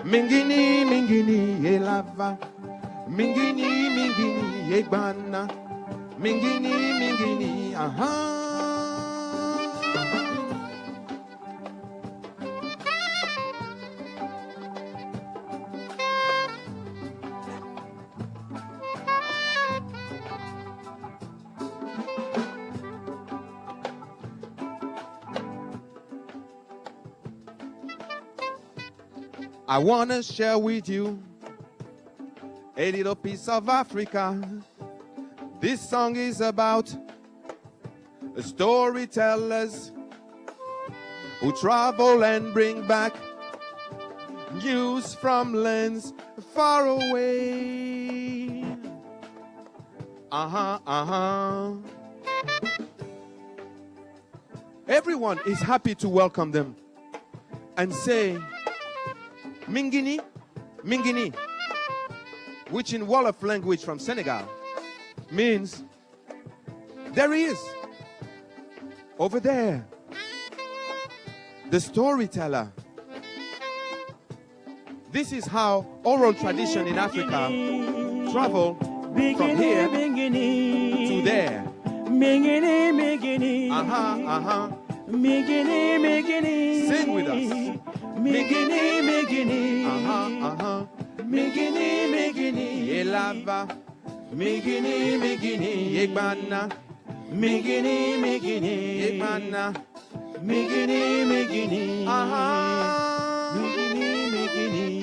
Mingini, mingini, elava, mingini, mingini, egbana, mingini, mingini, I want to share with you a little piece of Africa. This song is about storytellers who travel and bring back news from lands far away. Everyone is happy to welcome them and say, Mingini, Mingini, which in Wolof language from Senegal means there he is, over there, the storyteller. This is how oral tradition in Africa travel from here to there. Sing with us. Mingini, mingini, mingini, mingini, elava, mingini, mingini, egbana, mingini, mingini, egbana, mingini, mingini, mingini, mingini.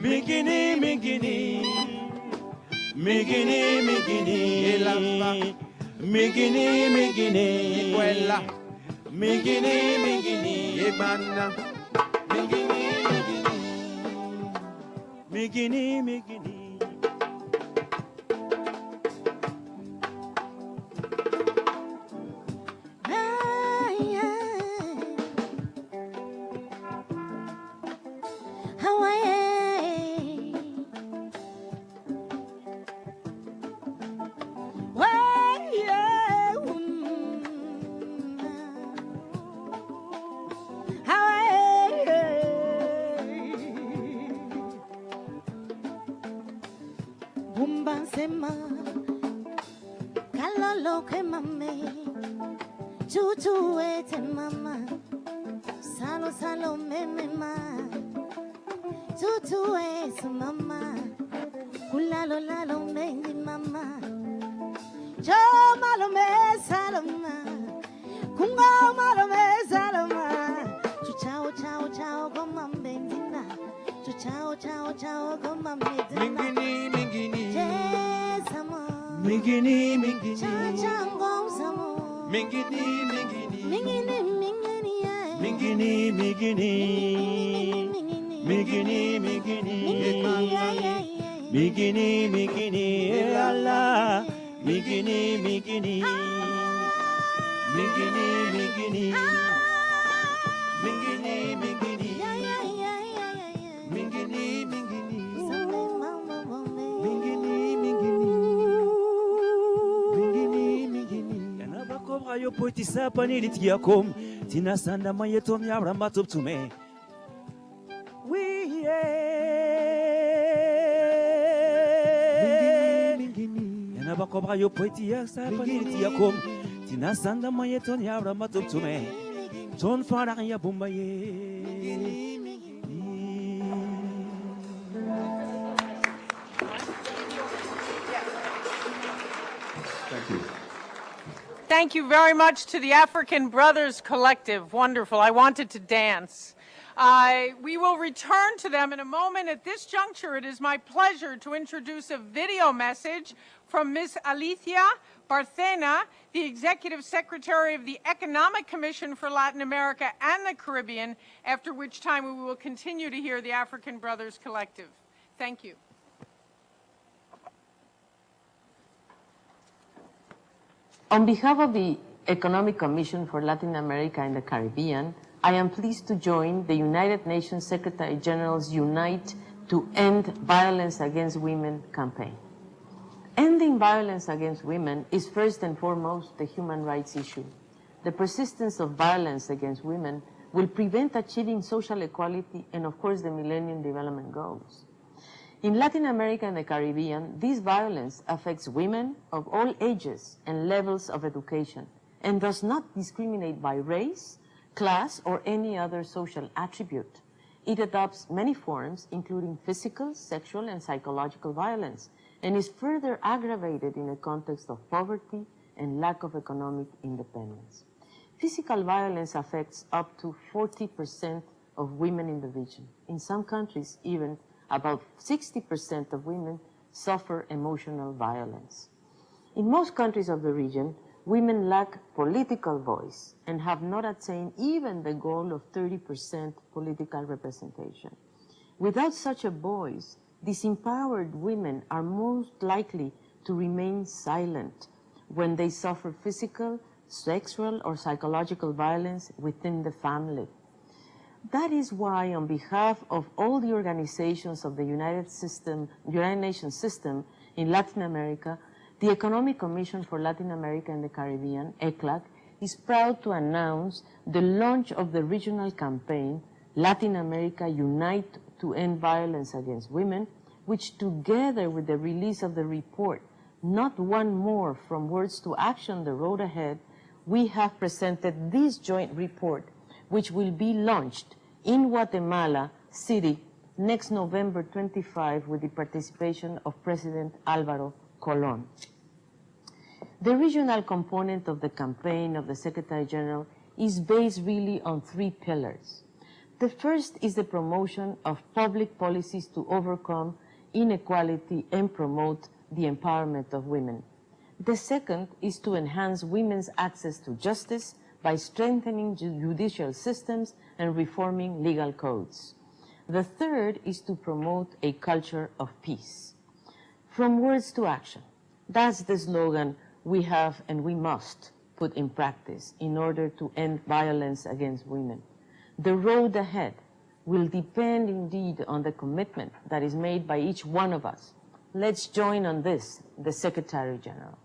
Mingini, mingini, mingini, mingini, elamba, mingini, mingini, ikwela, mingini, mingini, ebana, mingini, mingini, mingini, mingini. Tutu ete mama, salo salo meme ma. Tutu ete mama, Kulalo lalo mengi mama. Jo malo me salama. Kungo malo me salama. Chao chao chao goma mendina. Chao chao chao goma mendina. Mingini, mingini. Jesamo. Mingini, mingini. Chao chao gom samo. Mingini, mingini. Mingini mingini yeah. Mingini, mingini. Mingini, mingini. Mingini, mingini. Allah. Mingini, mingini. Mingini, mingini. Mingini, mingini. Mingini, mingini. Mingini, mingini. Mingini, mingini. Yanabakobra yo poetisa panili tiakom tina sanda mayetom yabra matop tume. We Yanabakobra yo poetia sa panili tiakom tina sanda mayetom yabra matop tume. Ton fara ya bumbaye. Thank you very much to the African Brothers Collective. Wonderful. I wanted to dance. We will return to them in a moment. At this juncture, it is my pleasure to introduce a video message from Ms. Alicia Barthena, the Executive Secretary of the Economic Commission for Latin America and the Caribbean, after which time we will continue to hear the African Brothers Collective. Thank you. On behalf of the Economic Commission for Latin America and the Caribbean, I am pleased to join the United Nations Secretary General's Unite to End Violence Against Women campaign. Ending violence against women is first and foremost a human rights issue. The persistence of violence against women will prevent achieving social equality and, of course, the Millennium Development Goals. In Latin America and the Caribbean, this violence affects women of all ages and levels of education and does not discriminate by race, class, or any other social attribute. It adopts many forms, including physical, sexual, and psychological violence, and is further aggravated in a context of poverty and lack of economic independence. Physical violence affects up to 40% of women in the region. In some countries, even about 60% of women suffer emotional violence. In most countries of the region, women lack political voice and have not attained even the goal of 30% political representation. Without such a voice, disempowered women are most likely to remain silent when they suffer physical, sexual, or psychological violence within the family. That is why, on behalf of all the organizations of the United Nations system in Latin America, the Economic Commission for Latin America and the Caribbean, ECLAC, is proud to announce the launch of the regional campaign, Latin America Unite to End Violence Against Women, which, together with the release of the report, Not One More from Words to Action, The Road Ahead, we have presented this joint report, which will be launched in Guatemala City next November 25 with the participation of President Alvaro Colón. The regional component of the campaign of the Secretary General is based really on three pillars. The first is the promotion of public policies to overcome inequality and promote the empowerment of women. The second is to enhance women's access to justice by strengthening judicial systems and reforming legal codes. The third is to promote a culture of peace. From words to action, that's the slogan we have and we must put in practice in order to end violence against women. The road ahead will depend indeed on the commitment that is made by each one of us. Let's join on this, the Secretary General.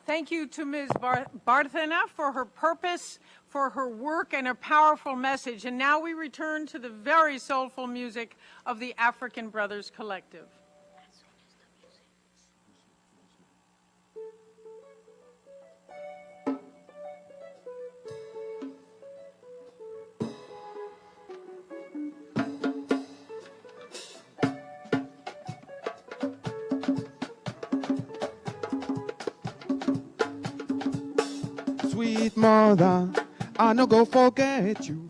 Thank you to Ms. Barthena for her purpose, for her work, and a powerful message. And now we return to the very soulful music of the African Brothers Collective. mother, I no go forget you.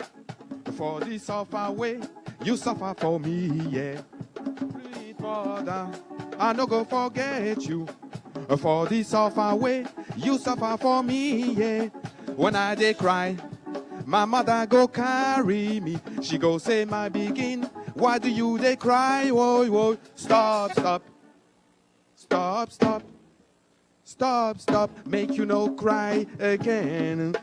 For the suffer way, you suffer for me, yeah. Sweet mother, I no go forget you. For the suffer way, you suffer for me, yeah. When I dey cry, my mother go carry me. She go say, my begin, why do you dey cry? Whoa, whoa, stop, stop. Stop, stop. Stop, stop, make you no cry again.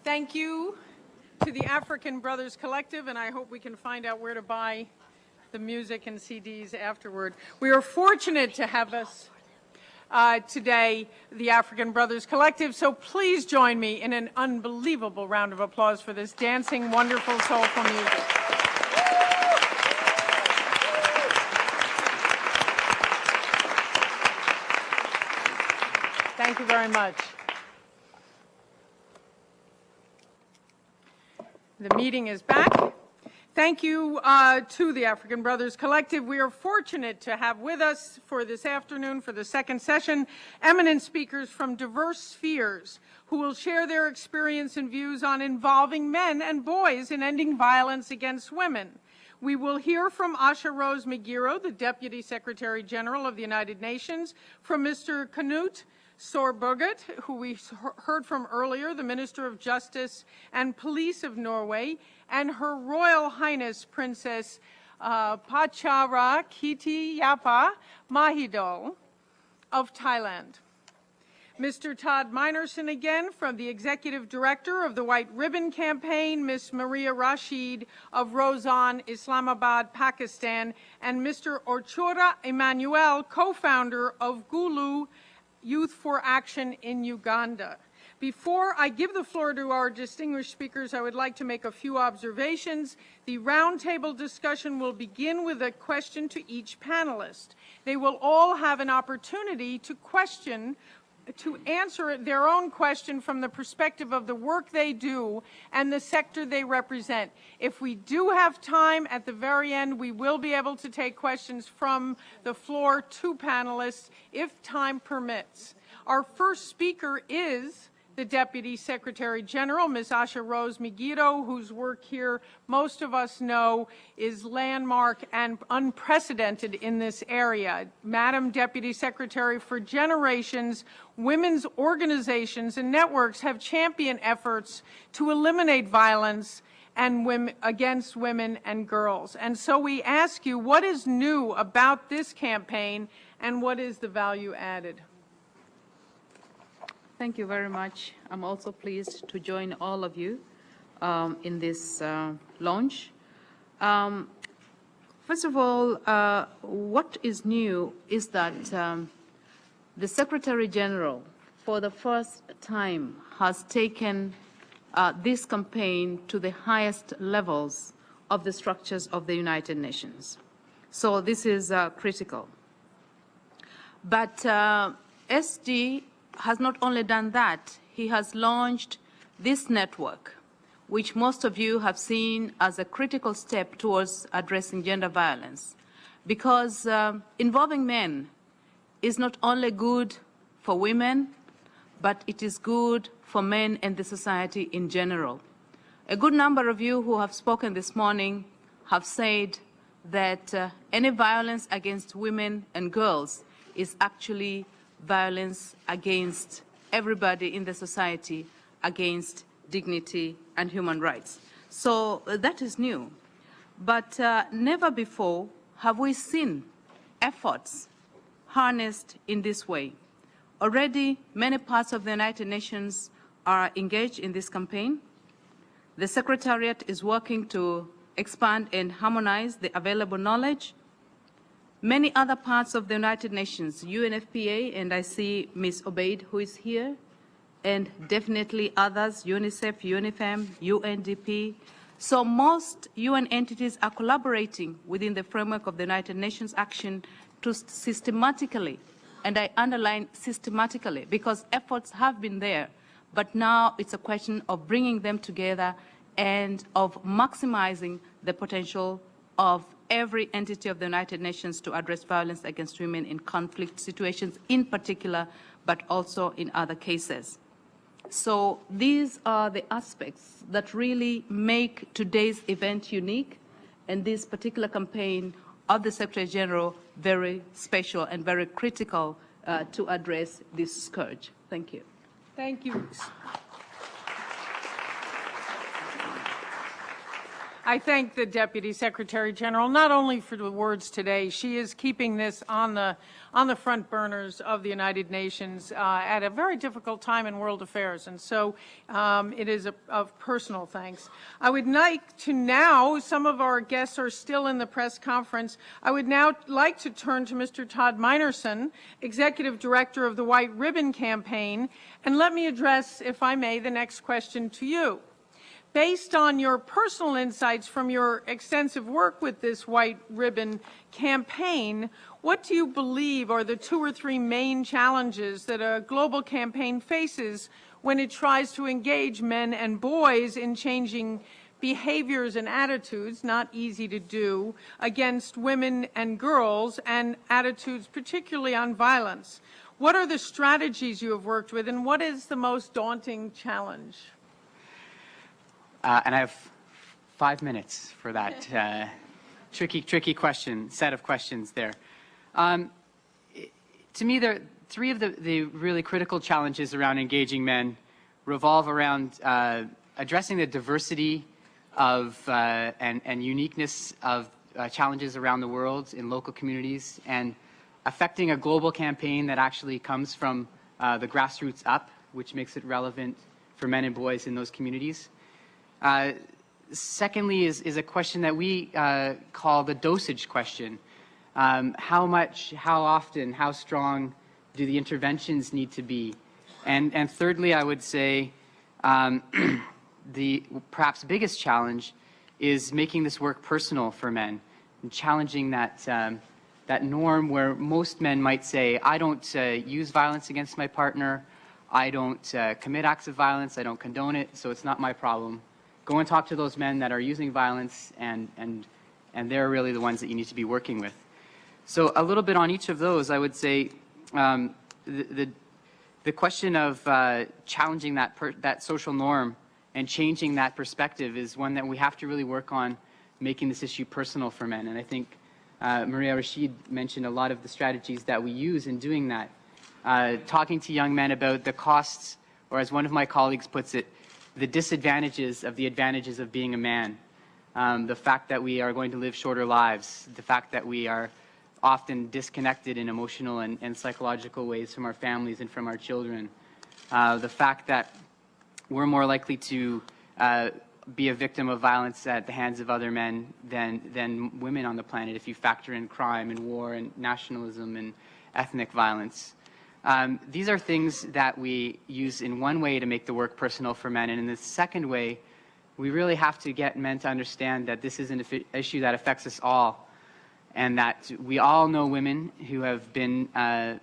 Thank you to the African Brothers Collective, and I hope we can find out where to buy the music and CDs afterward. We are fortunate to have us today, the African Brothers Collective, so please join me in an unbelievable round of applause for this dancing, wonderful, soulful music. Thank you very much. The meeting is back. Thank you to the African Brothers Collective. We are fortunate to have with us for this afternoon, for the second session, eminent speakers from diverse spheres who will share their experience and views on involving men and boys in ending violence against women. We will hear from Asha Rose Migiro, the Deputy Secretary General of the United Nations, from Mr. Knut Storberget, who we heard from earlier, the Minister of Justice and Police of Norway, and Her Royal Highness Princess Pachara Kittyapa Mahidol of Thailand. Mr. Todd Minerson again from the Executive Director of the White Ribbon Campaign, Ms. Maria Rashid of Rozan, Islamabad, Pakistan, and Mr. Orchora Emmanuel, co-founder of Gulu Youth for Action in Uganda. Before I give the floor to our distinguished speakers, I would like to make a few observations. The roundtable discussion will begin with a question to each panelist. They will all have an opportunity to answer their own question from the perspective of the work they do and the sector they represent. If we do have time at the very end, we will be able to take questions from the floor to panelists if time permits. Our first speaker is the Deputy Secretary General, Ms. Asha Rose Migiro, whose work here most of us know is landmark and unprecedented in this area. Madam Deputy Secretary, for generations, women's organizations and networks have championed efforts to eliminate violence against women and girls. And so we ask you, what is new about this campaign and what is the value added? Thank you very much. I'm also pleased to join all of you in this launch. First of all, what is new is that the Secretary General, for the first time, has taken this campaign to the highest levels of the structures of the United Nations. So this is critical. But SD has not only done that, he has launched this network, which most of you have seen as a critical step towards addressing gender violence, because involving men is not only good for women, but it is good for men and the society in general. A good number of you who have spoken this morning have said that any violence against women and girls is actually violence against everybody in the society, against dignity and human rights. So that is new. But never before have we seen efforts harnessed in this way. Already, many parts of the United Nations are engaged in this campaign. The Secretariat is working to expand and harmonize the available knowledge. Many other parts of the United Nations, UNFPA, and I see Ms. Obeid, who is here, and definitely others, UNICEF, UNIFEM, UNDP. So most UN entities are collaborating within the framework of the United Nations action to systematically, and I underline systematically, because efforts have been there, but now it's a question of bringing them together and of maximizing the potential of every entity of the United Nations to address violence against women in conflict situations in particular, but also in other cases. So these are the aspects that really make today's event unique, and this particular campaign of the Secretary General very special and very critical to address this scourge. Thank you. Thank you. I thank the Deputy Secretary General not only for the words today. She is keeping this on the front burners of the United Nations at a very difficult time in world affairs, and so it is of personal thanks. I would like to now, some of our guests are still in the press conference, I would now like to turn to Mr. Todd Minerson, Executive Director of the White Ribbon Campaign, and let me address, if I may, the next question to you. Based on your personal insights from your extensive work with this White Ribbon Campaign, what do you believe are the 2 or 3 main challenges that a global campaign faces when it tries to engage men and boys in changing behaviors and attitudes, not easy to do, against women and girls, and attitudes particularly on violence? What are the strategies you have worked with, and what is the most daunting challenge? And I have 5 minutes for that tricky question, set of questions there. To me, 3 of the really critical challenges around engaging men revolve around addressing the diversity of and uniqueness of challenges around the world in local communities, and affecting a global campaign that actually comes from the grassroots up, which makes it relevant for men and boys in those communities. Secondly is a question that we call the dosage question. How much, how often, how strong do the interventions need to be? And thirdly, I would say the perhaps biggest challenge is making this work personal for men, and challenging that, that norm where most men might say, I don't use violence against my partner, I don't commit acts of violence, I don't condone it, so it's not my problem. Go and talk to those men that are using violence, and they're really the ones that you need to be working with. So a little bit on each of those, I would say the question of challenging that social norm and changing that perspective is one that we have to really work on, making this issue personal for men. And I think Maria Rashid mentioned a lot of the strategies that we use in doing that. Talking to young men about the costs, or as one of my colleagues puts it, the disadvantages of the advantages of being a man. The fact that we are going to live shorter lives, the fact that we are often disconnected in emotional and psychological ways from our families and from our children. The fact that we're more likely to be a victim of violence at the hands of other men than women on the planet, if you factor in crime and war and nationalism and ethnic violence. These are things that we use in one way to make the work personal for men, and in the second way, we really have to get men to understand that this is an issue that affects us all, and that we all know women who have been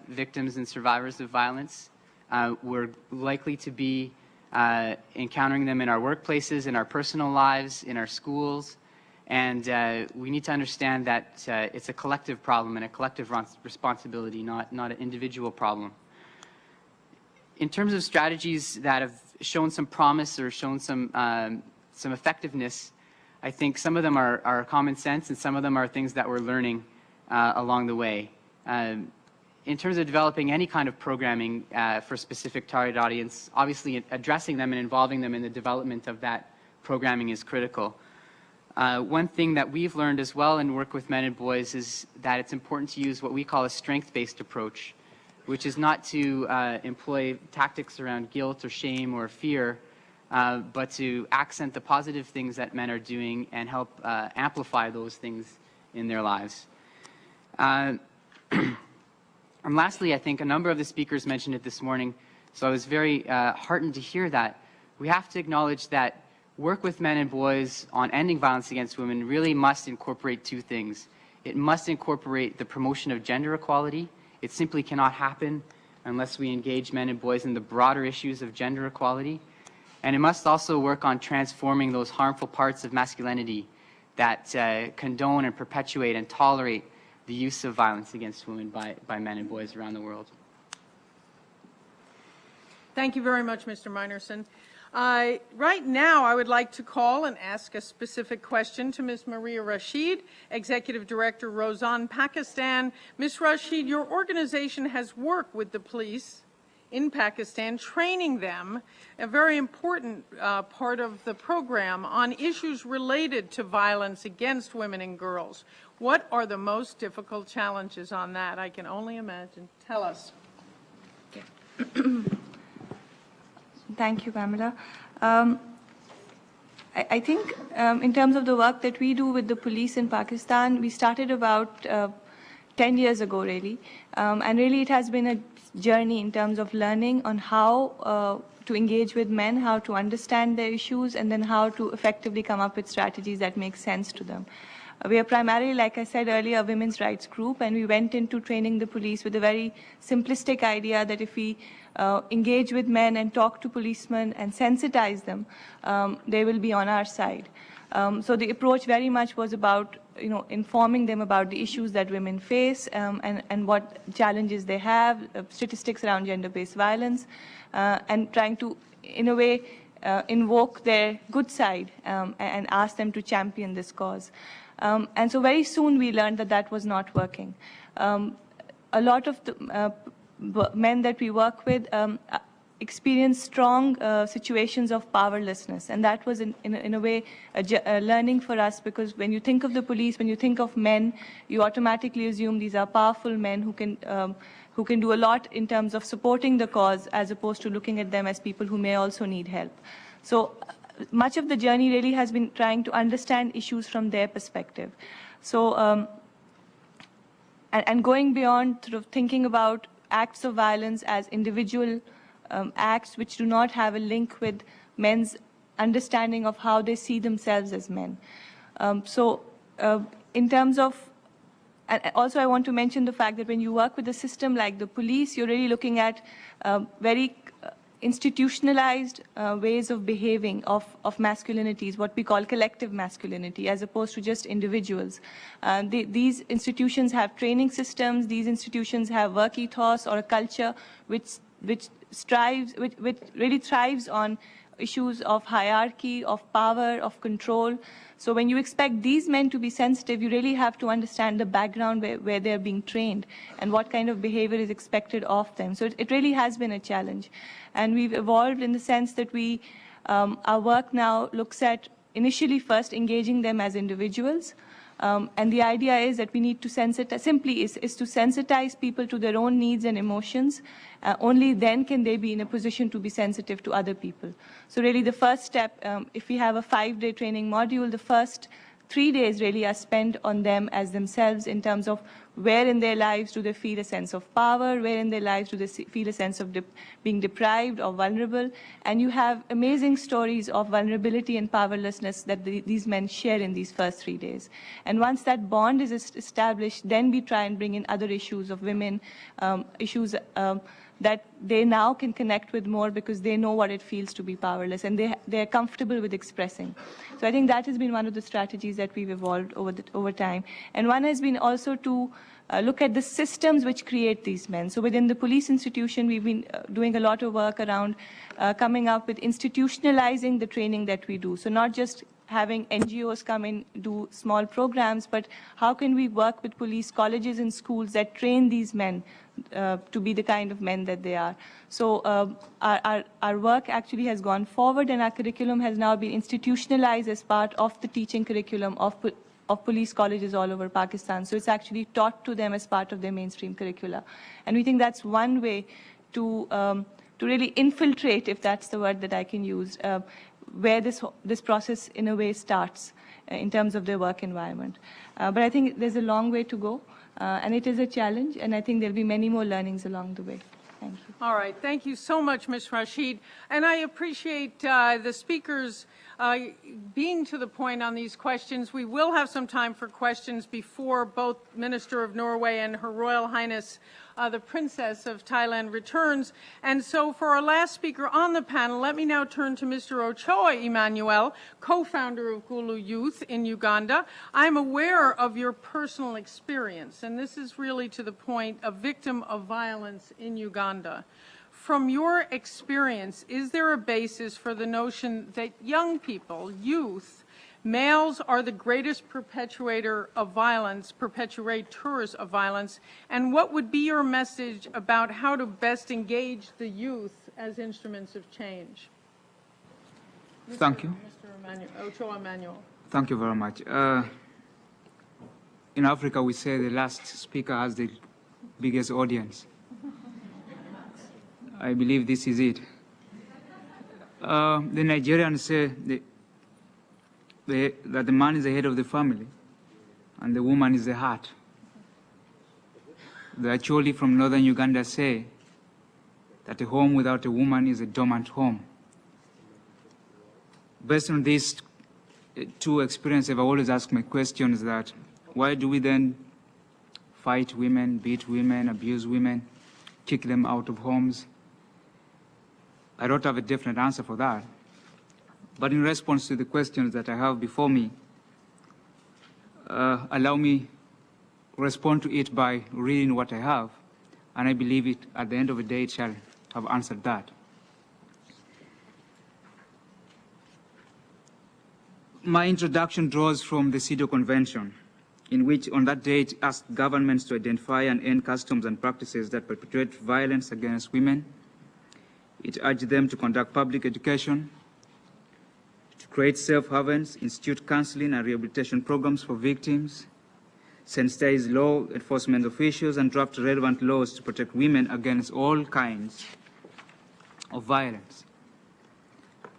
victims and survivors of violence. We're likely to be encountering them in our workplaces, in our personal lives, in our schools, and we need to understand that it's a collective problem and a collective responsibility, not an individual problem. In terms of strategies that have shown some promise or shown some effectiveness, I think some of them are common sense, and some of them are things that we're learning along the way. In terms of developing any kind of programming for a specific target audience, obviously addressing them and involving them in the development of that programming is critical. One thing that we've learned as well in work with men and boys is that it's important to use what we call a strength-based approach, which is not to employ tactics around guilt or shame or fear, but to accent the positive things that men are doing and help amplify those things in their lives. And lastly, I think a number of the speakers mentioned it this morning, so I was very heartened to hear that. We have to acknowledge that work with men and boys on ending violence against women really must incorporate two things. It must incorporate the promotion of gender equality. It simply cannot happen unless we engage men and boys in the broader issues of gender equality. And it must also work on transforming those harmful parts of masculinity that condone and perpetuate and tolerate the use of violence against women by men and boys around the world. Thank you very much, Mr. Minerson. Right now, I would like to call and ask a specific question to Ms. Maria Rashid, Executive Director, Rozan, Pakistan. Ms. Rashid, your organization has worked with the police in Pakistan, training them, a very important part of the program, on issues related to violence against women and girls. What are the most difficult challenges on that? I can only imagine. Tell us. Thank you, Pamela. I think in terms of the work that we do with the police in Pakistan, we started about 10 years ago, really. And really it has been a journey in terms of learning on how to engage with men, how to understand their issues, and then how to effectively come up with strategies that make sense to them. We are primarily, like I said earlier, a women's rights group, and we went into training the police with a very simplistic idea that if we engage with men and talk to policemen and sensitize them, they will be on our side. So the approach very much was about, informing them about the issues that women face and what challenges they have, statistics around gender-based violence, and trying to, in a way, invoke their good side and ask them to champion this cause. And so very soon we learned that that was not working. A lot of the men that we work with experience strong situations of powerlessness, and that was in a way a learning for us, because when you think of the police, when you think of men, you automatically assume these are powerful men who can do a lot in terms of supporting the cause, as opposed to looking at them as people who may also need help. So much of the journey really has been trying to understand issues from their perspective. So and going beyond sort of thinking about acts of violence as individual acts which do not have a link with men's understanding of how they see themselves as men. In terms of, and also I want to mention the fact that when you work with a system like the police, you're really looking at very institutionalized ways of behaving of masculinities, what we call collective masculinity, as opposed to just individuals. These institutions have training systems, these institutions have work ethos or a culture which really thrives on issues of hierarchy, of power, of control. So when you expect these men to be sensitive, you really have to understand the background where they're being trained and what kind of behavior is expected of them. So it really has been a challenge. And we've evolved in the sense that our work now looks at initially first engaging them as individuals. And the idea is that we need to sensitize, simply is to sensitize people to their own needs and emotions. Only then can they be in a position to be sensitive to other people. So really the first step, if we have a 5-day training module, the first 3 days really are spent on them as themselves in terms of where in their lives do they feel a sense of power, where in their lives do they feel a sense of being deprived or vulnerable. And you have amazing stories of vulnerability and powerlessness that these men share in these first 3 days. And once that bond is established, then we try and bring in other issues of women, issues that they now can connect with more because they know what it feels to be powerless and they're comfortable with expressing. So I think that has been one of the strategies that we've evolved over time. And one has been also to look at the systems which create these men. So within the police institution, we've been doing a lot of work around coming up with institutionalizing the training that we do. So not just having NGOs come in, do small programs, but how can we work with police colleges and schools that train these men to be the kind of men that they are? So our work actually has gone forward, and our curriculum has now been institutionalized as part of the teaching curriculum of police colleges all over Pakistan. So it's actually taught to them as part of their mainstream curricula. And we think that's one way to really infiltrate, if that's the word that I can use, where this process in a way starts in terms of their work environment. But I think there's a long way to go, and it is a challenge, and I think there'll be many more learnings along the way. Thank you. All right. Thank you so much, Ms. Rashid. And I appreciate the speakers being to the point on these questions. We will have some time for questions before both Minister of Norway and Her Royal Highness the Princess of Thailand returns. And so for our last speaker on the panel, let me now turn to Mr. Ochoa Emmanuel, co-founder of Gulu Youth in Uganda. I'm aware of your personal experience, and this is really to the point, a victim of violence in Uganda. From your experience, is there a basis for the notion that young people, youth, males are the greatest perpetuators of violence, and what would be your message about how to best engage the youth as instruments of change? Thank you. Mr. Ochoa Emmanuel. Thank you very much. In Africa, we say the last speaker has the biggest audience. I believe this is it. The Nigerians say that the man is the head of the family and the woman is the heart. The Acholi from northern Uganda say that a home without a woman is a dormant home. Based on these two experiences, I've always asked my questions that why do we then fight women, beat women, abuse women, kick them out of homes? I don't have a definite answer for that. But in response to the questions that I have before me, allow me to respond to it by reading what I have, and I believe it, at the end of the day, it shall have answered that. My introduction draws from the CEDAW Convention, in which on that day it asked governments to identify and end customs and practices that perpetuate violence against women. It urged them to conduct public education, to create safe havens, institute counseling and rehabilitation programs for victims, sensitize law enforcement officials, and draft relevant laws to protect women against all kinds of violence.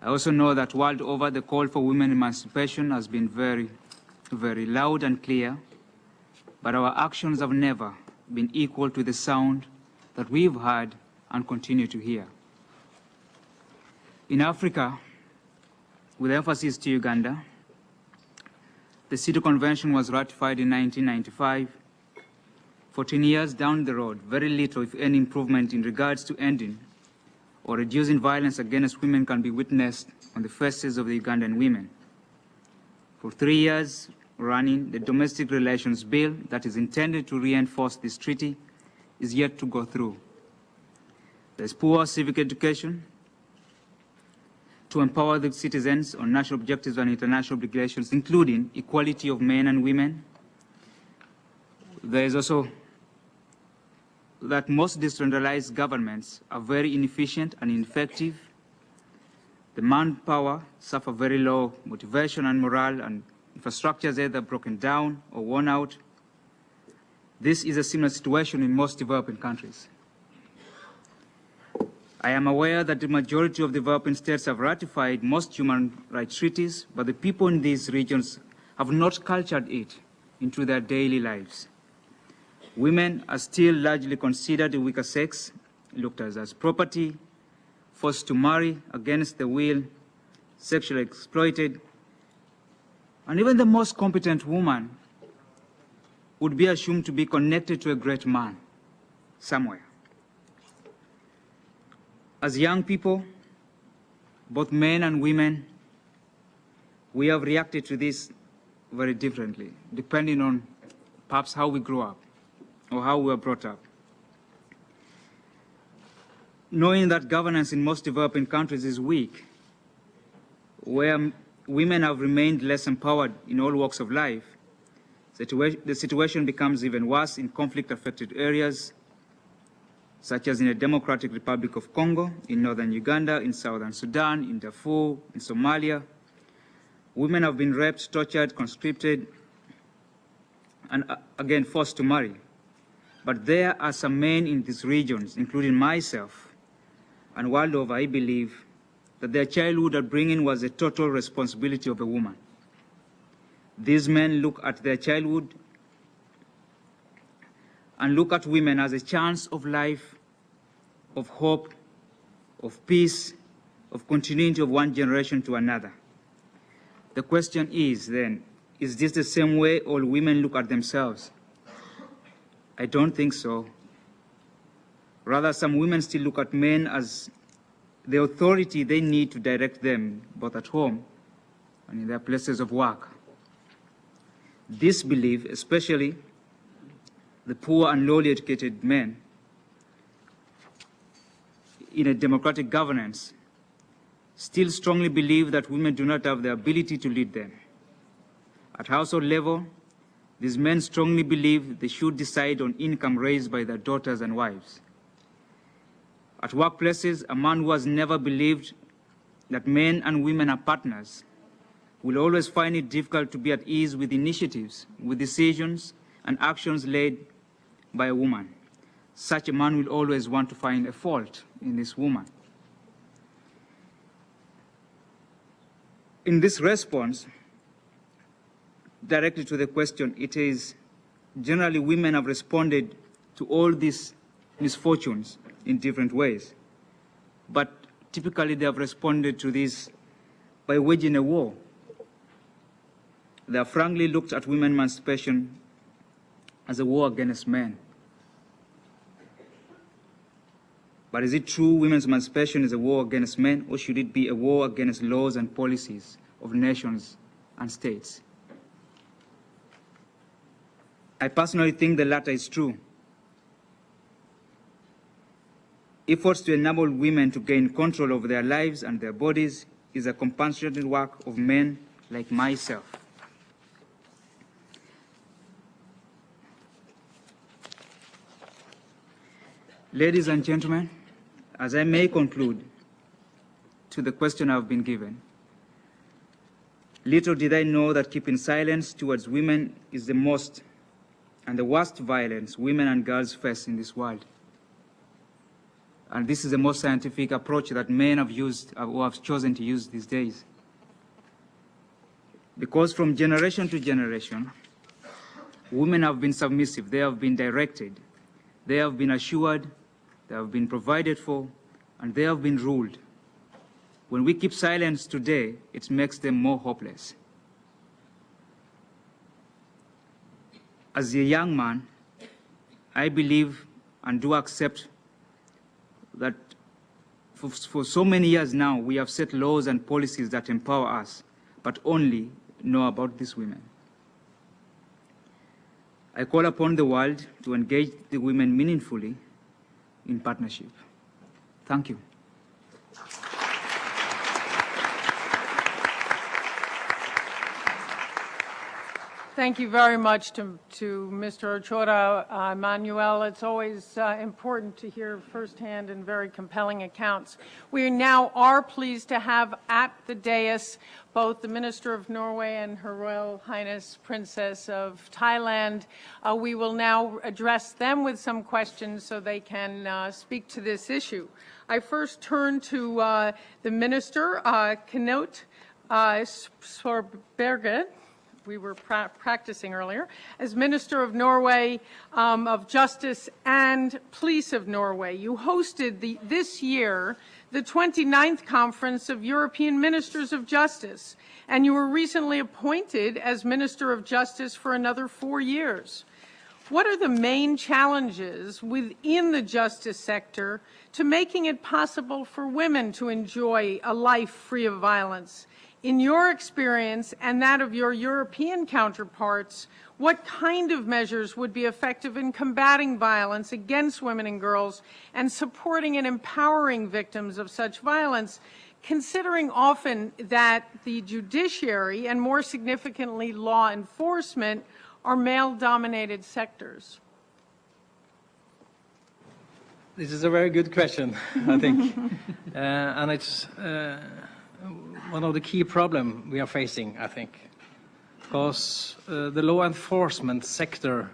I also know that world over, the call for women emancipation has been very, very loud and clear, but our actions have never been equal to the sound that we've heard and continue to hear. In Africa, with emphasis to Uganda, the CEDAW Convention was ratified in 1995. 14 years down the road, very little, if any, improvement in regards to ending or reducing violence against women can be witnessed on the faces of the Ugandan women. For 3 years running, the Domestic Relations Bill that is intended to reinforce this treaty is yet to go through. There's poor civic education to empower the citizens on national objectives and international obligations, including equality of men and women. There is also that most decentralized governments are very inefficient and ineffective. The manpower suffer very low motivation and morale, and infrastructure is either broken down or worn out. This is a similar situation in most developing countries. I am aware that the majority of developing states have ratified most human rights treaties, but the people in these regions have not cultured it into their daily lives. Women are still largely considered the weaker sex, looked at as property, forced to marry against the will, sexually exploited, and even the most competent woman would be assumed to be connected to a great man somewhere. As young people, both men and women, we have reacted to this very differently, depending on perhaps how we grew up or how we were brought up. Knowing that governance in most developing countries is weak, where women have remained less empowered in all walks of life, the situation becomes even worse in conflict-affected areas, such as in the Democratic Republic of Congo, in northern Uganda, in southern Sudan, in Darfur, in Somalia. Women have been raped, tortured, conscripted, and again forced to marry. But there are some men in these regions, including myself, and world over, I believe, that their childhood upbringing was a total responsibility of a woman. These men look at their childhood and look at women as a chance of life, of hope, of peace, of continuity of one generation to another. The question is then, is this the same way all women look at themselves? I don't think so. Rather, some women still look at men as the authority they need to direct them, both at home and in their places of work. This belief, especially the poor and lowly educated men in a democratic governance, still strongly believe that women do not have the ability to lead them. At household level, these men strongly believe they should decide on income raised by their daughters and wives. At workplaces, a man who has never believed that men and women are partners will always find it difficult to be at ease with initiatives, with decisions and actions led by a woman. Such a man will always want to find a fault in this woman. In this response, directly to the question, it is generally women have responded to all these misfortunes in different ways. But typically they have responded to this by waging a war. They have frankly looked at women's emancipation as a war against men. But is it true women's emancipation is a war against men, or should it be a war against laws and policies of nations and states? I personally think the latter is true. Efforts to enable women to gain control over their lives and their bodies is a compassionate work of men like myself. Ladies and gentlemen, as I may conclude to the question I've been given, little did I know that keeping silence towards women is the most and the worst violence women and girls face in this world. And this is the most scientific approach that men have used or have chosen to use these days. Because from generation to generation, women have been submissive, they have been directed, they have been assured, they have been provided for, and they have been ruled. When we keep silence today, it makes them more hopeless. As a young man, I believe and do accept that for so many years now, we have set laws and policies that empower us, but only know about these women. I call upon the world to engage the women meaningfully in partnership. Thank you. Thank you very much to Mr. Ochoa, Manuel. It's always important to hear firsthand and very compelling accounts. We now are pleased to have at the dais both the Minister of Norway and Her Royal Highness Princess of Thailand. We will now address them with some questions so they can speak to this issue. I first turn to the Minister, Knut Storberget. We were practicing earlier, as Minister of Norway of Justice and Police of Norway. You hosted this year the 29th Conference of European Ministers of Justice, and you were recently appointed as Minister of Justice for another 4 years. What are the main challenges within the justice sector to making it possible for women to enjoy a life free of violence? In your experience and that of your European counterparts, what kind of measures would be effective in combating violence against women and girls and supporting and empowering victims of such violence? considering often that the judiciary and more significantly law enforcement are male-dominated sectors? This is a very good question, I think. And it's one of the key problems we are facing, I think, because the law enforcement sector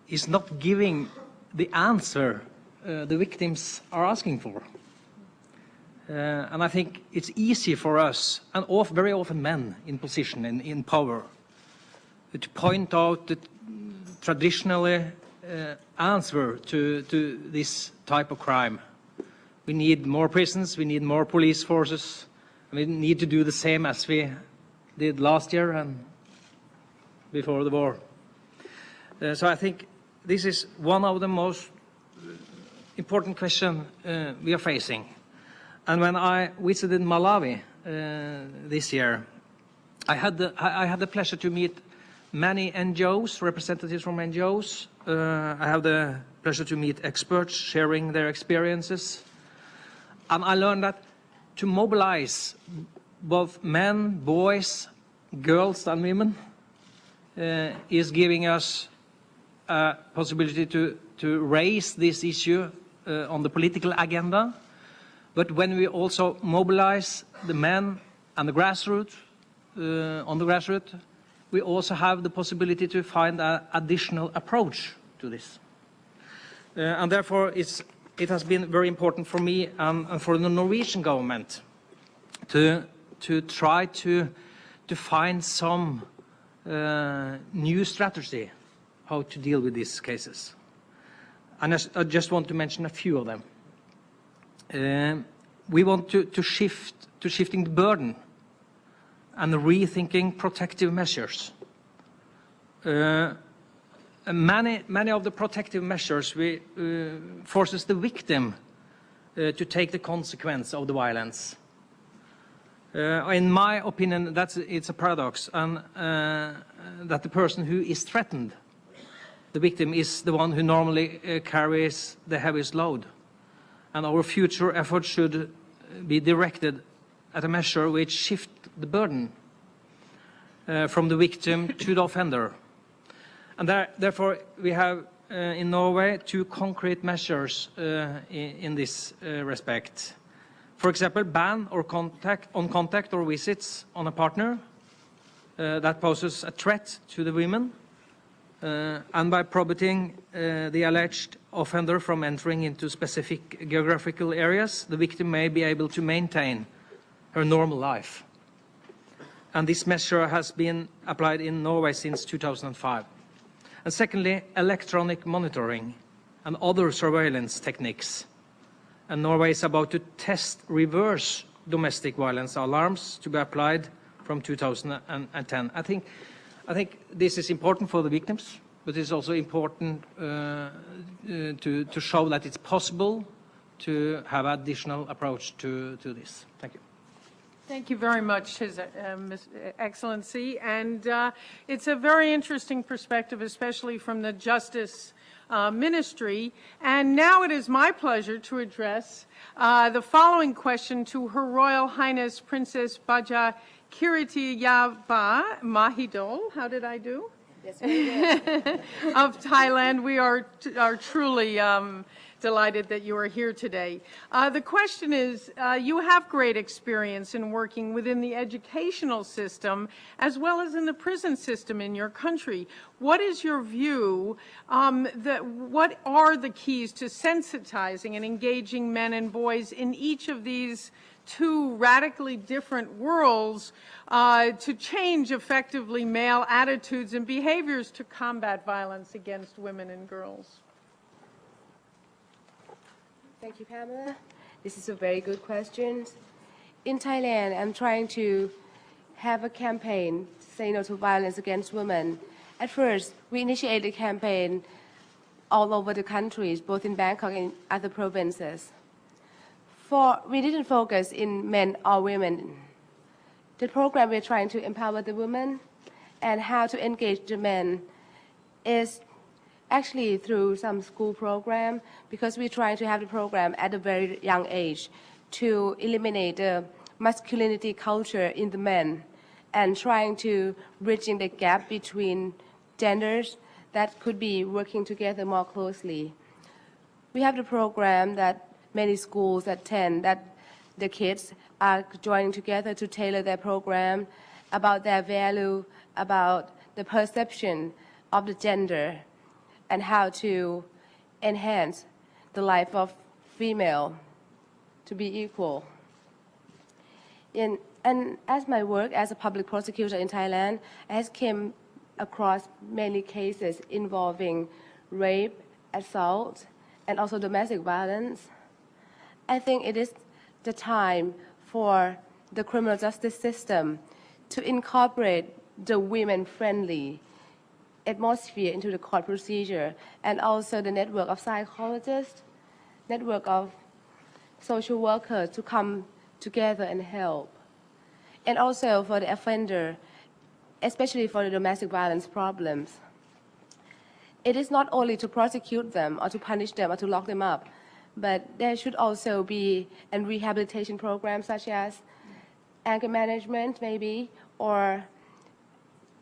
is not giving the answer the victims are asking for. And I think it's easy for us, and very often men in position, in power, to point out the traditionally answer to this type of crime. We need more prisons, we need more police forces, and we need to do the same as we did last year and before the war. So I think this is one of the most important questions we are facing. And when I visited Malawi this year, I had the pleasure to meet many NGOs, representatives from NGOs. I have the pleasure to meet experts sharing their experiences. And I learned that to mobilize both men, boys, girls and women is giving us a possibility to raise this issue on the political agenda. But when we also mobilize the men and the grassroots, on the grassroots, we also have the possibility to find an additional approach to this. And therefore, it has been very important for me and for the Norwegian government to try to find some new strategy how to deal with these cases. And I just want to mention a few of them. We want to shifting the burden and rethinking protective measures. Many of the protective measures forces the victim to take the consequence of the violence. In my opinion, it's a paradox, and that the person who is threatened, the victim, is the one who normally carries the heaviest load. And our future efforts should be directed at a measure which shifts the burden from the victim to the offender. And therefore, we have in Norway 2 concrete measures in this respect. For example, ban or contact or visits on a partner that poses a threat to the women, and by prohibiting the alleged offender from entering into specific geographical areas, the victim may be able to maintain her normal life. And this measure has been applied in Norway since 2005. And secondly, electronic monitoring and other surveillance techniques. And Norway is about to test reverse domestic violence alarms to be applied from 2010. I think this is important for the victims, but it's also important to show that it's possible to have additional approach to this. Thank you. Thank you very much, His Excellency. And it's a very interesting perspective, especially from the Justice Ministry. And now it is my pleasure to address the following question to Her Royal Highness Princess Baja Kiritiyaba Mahidol. How did I do? Yes, very good. Of Thailand. We are truly delighted that you are here today. The question is, you have great experience in working within the educational system as well as in the prison system in your country. What is your view, what are the keys to sensitizing and engaging men and boys in each of these 2 radically different worlds to change effectively male attitudes and behaviors to combat violence against women and girls? Thank you, Pamela. This is a very good question. In Thailand, I'm trying to have a campaign, Say No to Violence Against Women. At first, we initiated a campaign all over the countries, both in Bangkok and other provinces. We didn't focus in men or women. The program we're trying to empower the women and how to engage the men is actually through some school program, because we're trying to have the program at a very young age to eliminate the masculinity culture in the men and trying to bridging the gap between genders that could be working together more closely. We have the program that many schools attend that the kids are joining together to tailor their program about their value, about the perception of the gender, and how to enhance the life of female to be equal. And as my work as a public prosecutor in Thailand, I has came across many cases involving rape, assault, and also domestic violence. I think it is the time for the criminal justice system to incorporate the women-friendly atmosphere into the court procedure, and also the network of psychologists, network of social workers to come together and help. And also for the offender, especially for the domestic violence problems. It is not only to prosecute them or to punish them or to lock them up, but there should also be a rehabilitation program such as anger management maybe, or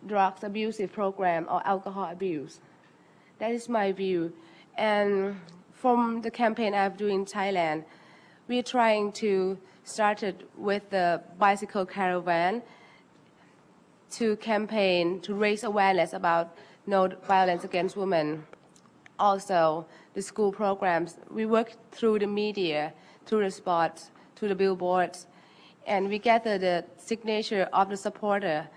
drugs abusive program or alcohol abuse. That is my view. And from the campaign I've done in Thailand, we're trying to start it with the bicycle caravan to campaign to raise awareness about no violence against women. Also, the school programs, we work through the media, through the spots, through the billboards, and we gather the signature of the supporter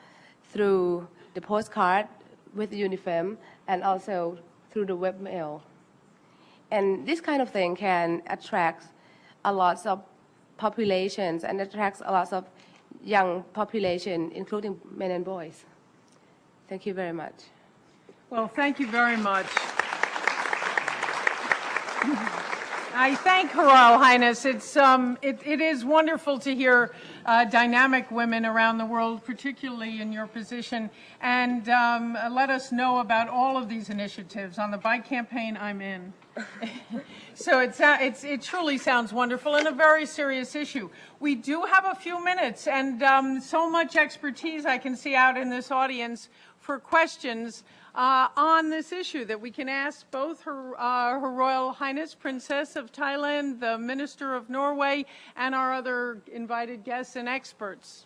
through the postcard with the uniform and also through the web mail. And this kind of thing can attract a lot of populations and attracts a lot of young population, including men and boys. Thank you very much. Well, thank you very much. I thank Her Royal Highness. It is wonderful to hear dynamic women around the world, particularly in your position, and let us know about all of these initiatives. On the bike campaign, I'm in. So it truly sounds wonderful and a very serious issue. We do have a few minutes and so much expertise I can see out in this audience for questions on this issue that we can ask both Her Royal Highness, Princess of Thailand, the Minister of Norway, and our other invited guests and experts.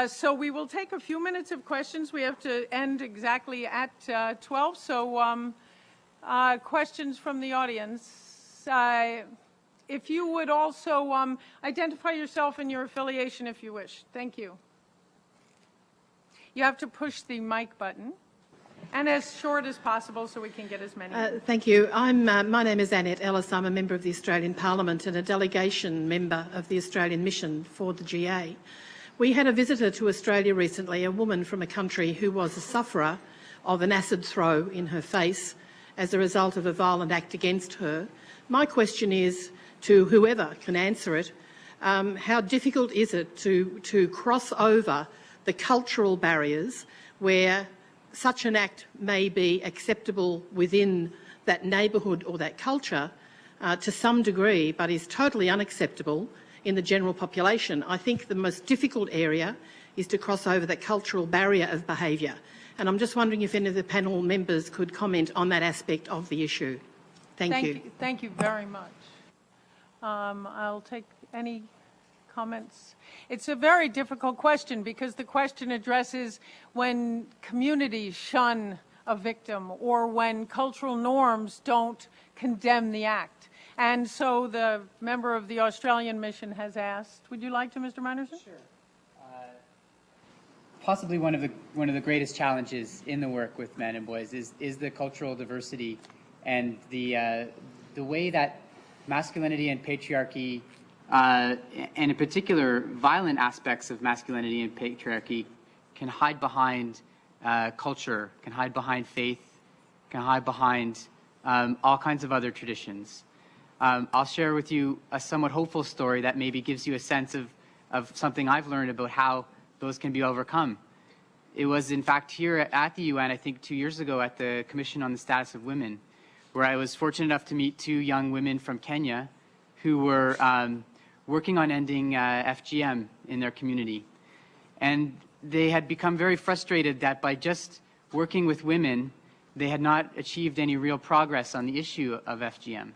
So we will take a few minutes of questions. We have to end exactly at 12, so questions from the audience. If you would also identify yourself and your affiliation if you wish. Thank you. You have to push the mic button. And as short as possible so we can get as many. Thank you. My name is Annette Ellis. I'm a member of the Australian Parliament and a delegation member of the Australian Mission for the GA. We had a visitor to Australia recently, a woman from a country who was a sufferer of an acid throw in her face as a result of a violent act against her. My question is to whoever can answer it, how difficult is it to cross over the cultural barriers where such an act may be acceptable within that neighbourhood or that culture to some degree, but is totally unacceptable in the general population? I think the most difficult area is to cross over that cultural barrier of behaviour. And I'm just wondering if any of the panel members could comment on that aspect of the issue. Thank you. Thank you very much. I'll take any comments. It's a very difficult question because the question addresses when communities shun a victim or when cultural norms don't condemn the act. And so the member of the Australian mission has asked, would you like to, Mr. Minerson? Sure. Possibly one of the greatest challenges in the work with men and boys is the cultural diversity and the way that masculinity and patriarchy and in particular violent aspects of masculinity and patriarchy can hide behind culture, can hide behind faith, can hide behind all kinds of other traditions. I'll share with you a somewhat hopeful story that maybe gives you a sense of something I've learned about how those can be overcome. It was in fact here at the UN, I think 2 years ago at the Commission on the Status of Women, where I was fortunate enough to meet two young women from Kenya who were working on ending FGM in their community. And they had become very frustrated that by just working with women, they had not achieved any real progress on the issue of FGM.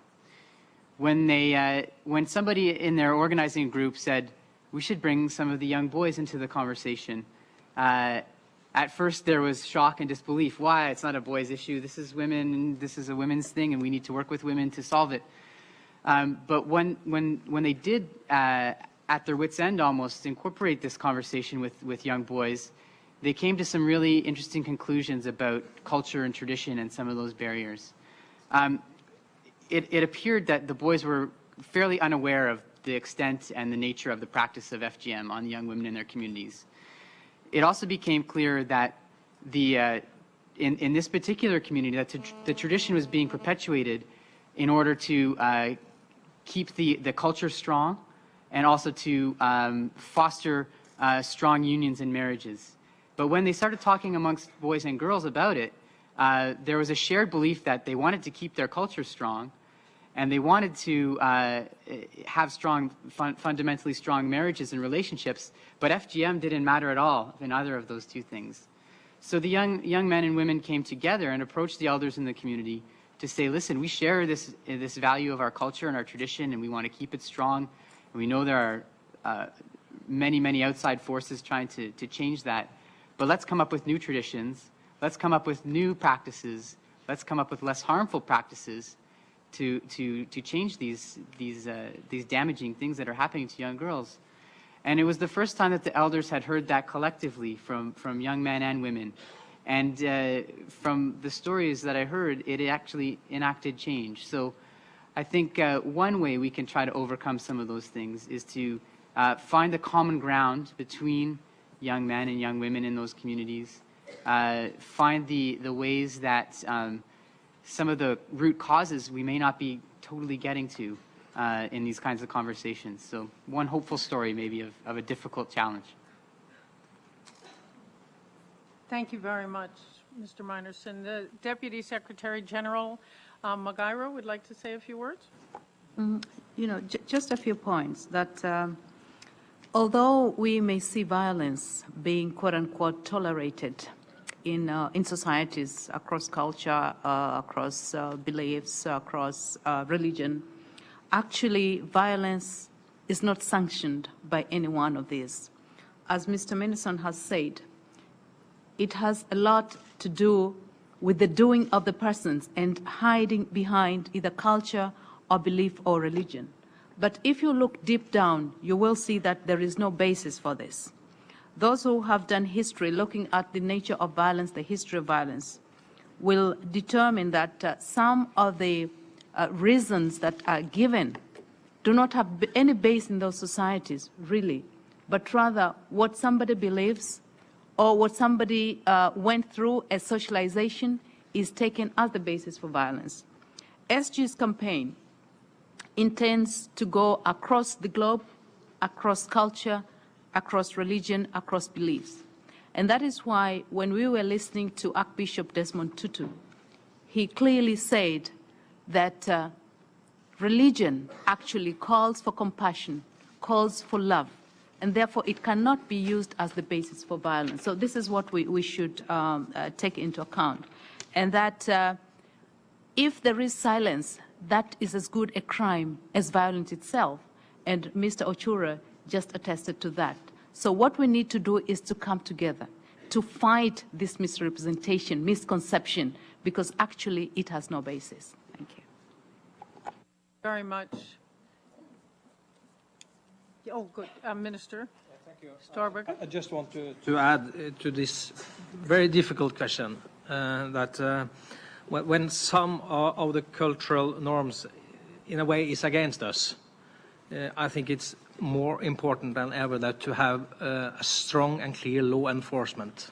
When somebody in their organizing group said, we should bring some of the young boys into the conversation, at first there was shock and disbelief. Why? It's not a boys' issue. This is women. This is a women's thing, and we need to work with women to solve it. But when they did, at their wits' end almost, incorporate this conversation with young boys, they came to some really interesting conclusions about culture and tradition and some of those barriers. It appeared that the boys were fairly unaware of the extent and the nature of the practice of FGM on young women in their communities. It also became clear that in this particular community, that the tradition was being perpetuated in order to keep the culture strong and also to foster strong unions and marriages. But when they started talking amongst boys and girls about it, there was a shared belief that they wanted to keep their culture strong, and they wanted to have strong, fundamentally strong marriages and relationships, but FGM didn't matter at all in either of those two things. So the young men and women came together and approached the elders in the community to say, listen, we share this value of our culture and our tradition, and we want to keep it strong. And we know there are many, many outside forces trying to change that. But let's come up with new traditions. Let's come up with new practices. Let's come up with less harmful practices to change these damaging things that are happening to young girls. And it was the first time that the elders had heard that collectively from young men and women. And from the stories that I heard, it actually enacted change. So I think one way we can try to overcome some of those things is to find the common ground between young men and young women in those communities, find the ways that some of the root causes we may not be totally getting to in these kinds of conversations. So one hopeful story maybe of a difficult challenge. Thank you very much, Mr. Minerson. The Deputy Secretary General Magairo would like to say a few words. You know, just a few points that although we may see violence being quote-unquote tolerated in societies across culture, across beliefs, across religion, actually violence is not sanctioned by any one of these. As Mr. Minerson has said, it has a lot to do with the doing of the persons and hiding behind either culture or belief or religion. But if you look deep down, you will see that there is no basis for this. Those who have done history, looking at the nature of violence, the history of violence, will determine that some of the reasons that are given do not have any base in those societies, really, but rather what somebody believes or what somebody went through as socialization is taken as the basis for violence. SG's campaign intends to go across the globe, across culture, across religion, across beliefs. And that is why when we were listening to Archbishop Desmond Tutu, he clearly said that religion actually calls for compassion, calls for love, and therefore it cannot be used as the basis for violence. So this is what we should take into account. And that if there is silence, that is as good a crime as violence itself. And Mr. Ochura just attested to that. So what we need to do is to come together, to fight this misrepresentation, misconception, because actually it has no basis. Thank you. Very much. Oh, good. Minister. Thank you. Storberg. I just want to add to this very difficult question that when some of the cultural norms in a way is against us, I think it's more important than ever that to have a strong and clear law enforcement.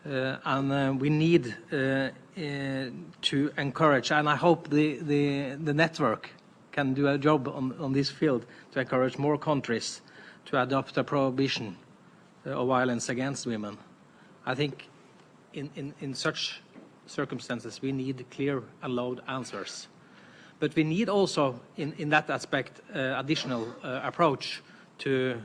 And we need to encourage, and I hope the network can do a job on this field to encourage more countries to adopt a prohibition of violence against women. I think in such circumstances we need clear and loud answers. But we need also, in that aspect, additional approach to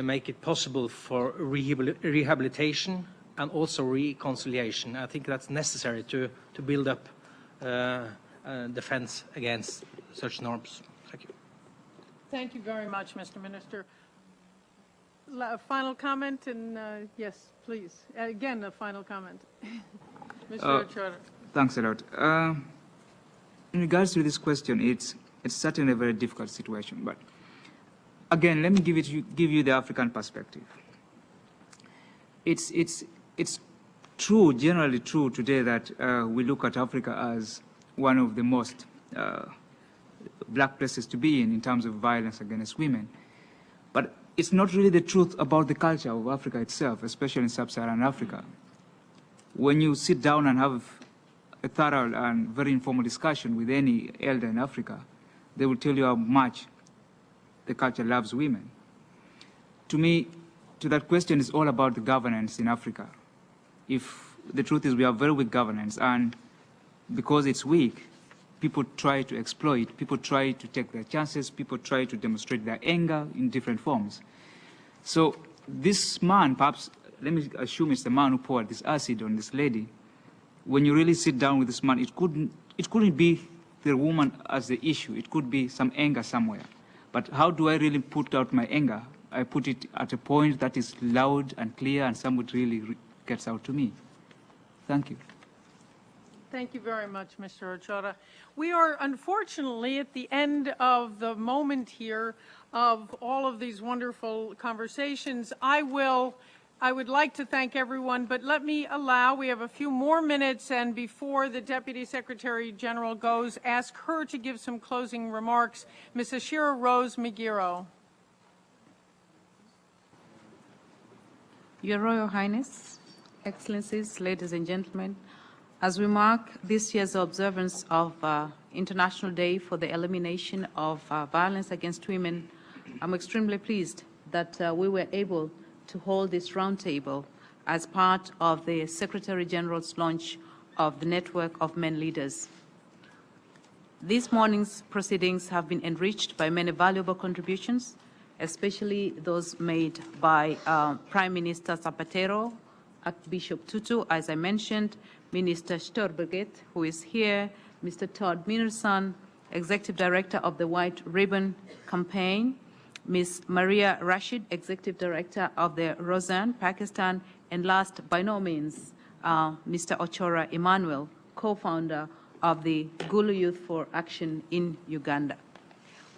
make it possible for rehabilitation and also reconciliation. I think that's necessary to build up defense against such norms. Thank you. Thank you very much, Mr. Minister. Final comment, and yes, please. Again, a final comment. Mr. Ochoa. Thanks a lot. In regards to this question, it's certainly a very difficult situation. But again, let me give you the African perspective. It's true, generally true today that we look at Africa as one of the most black places to be in terms of violence against women. But it's not really the truth about the culture of Africa itself, especially in sub-Saharan Africa. When you sit down and have a thorough and very informal discussion with any elder in Africa, they will tell you how much the culture loves women. To me, to that question is all about the governance in Africa. If the truth is we have very weak governance, and because it's weak, people try to exploit, people try to take their chances, people try to demonstrate their anger in different forms. So this man, perhaps, let me assume it's the man who poured this acid on this lady. When you really sit down with this man, it couldn't be the woman as the issue. It could be some anger somewhere. But how do I really put out my anger? I put it at a point that is loud and clear, and somebody really gets out to me. Thank you. Thank you very much, Mr. Ochoa. We are unfortunately at the end of the moment here of all of these wonderful conversations. I would like to thank everyone, but let me allow, we have a few more minutes, and before the Deputy Secretary General goes, ask her to give some closing remarks. Ms. Ashira Rose Migiro. Your Royal Highness, Excellencies, ladies and gentlemen, as we mark this year's observance of International Day for the Elimination of Violence Against Women, I'm extremely pleased that we were able to hold this roundtable as part of the Secretary General's launch of the Network of Men Leaders. This morning's proceedings have been enriched by many valuable contributions, especially those made by Prime Minister Zapatero, Archbishop Tutu, as I mentioned, Minister Storberget, who is here, Mr. Todd Minnerson, Executive Director of the White Ribbon Campaign, Ms. Maria Rashid, Executive Director of the Rozan, Pakistan, and last, by no means, Mr. Ochoa Emmanuel, co-founder of the Gulu Youth for Action in Uganda.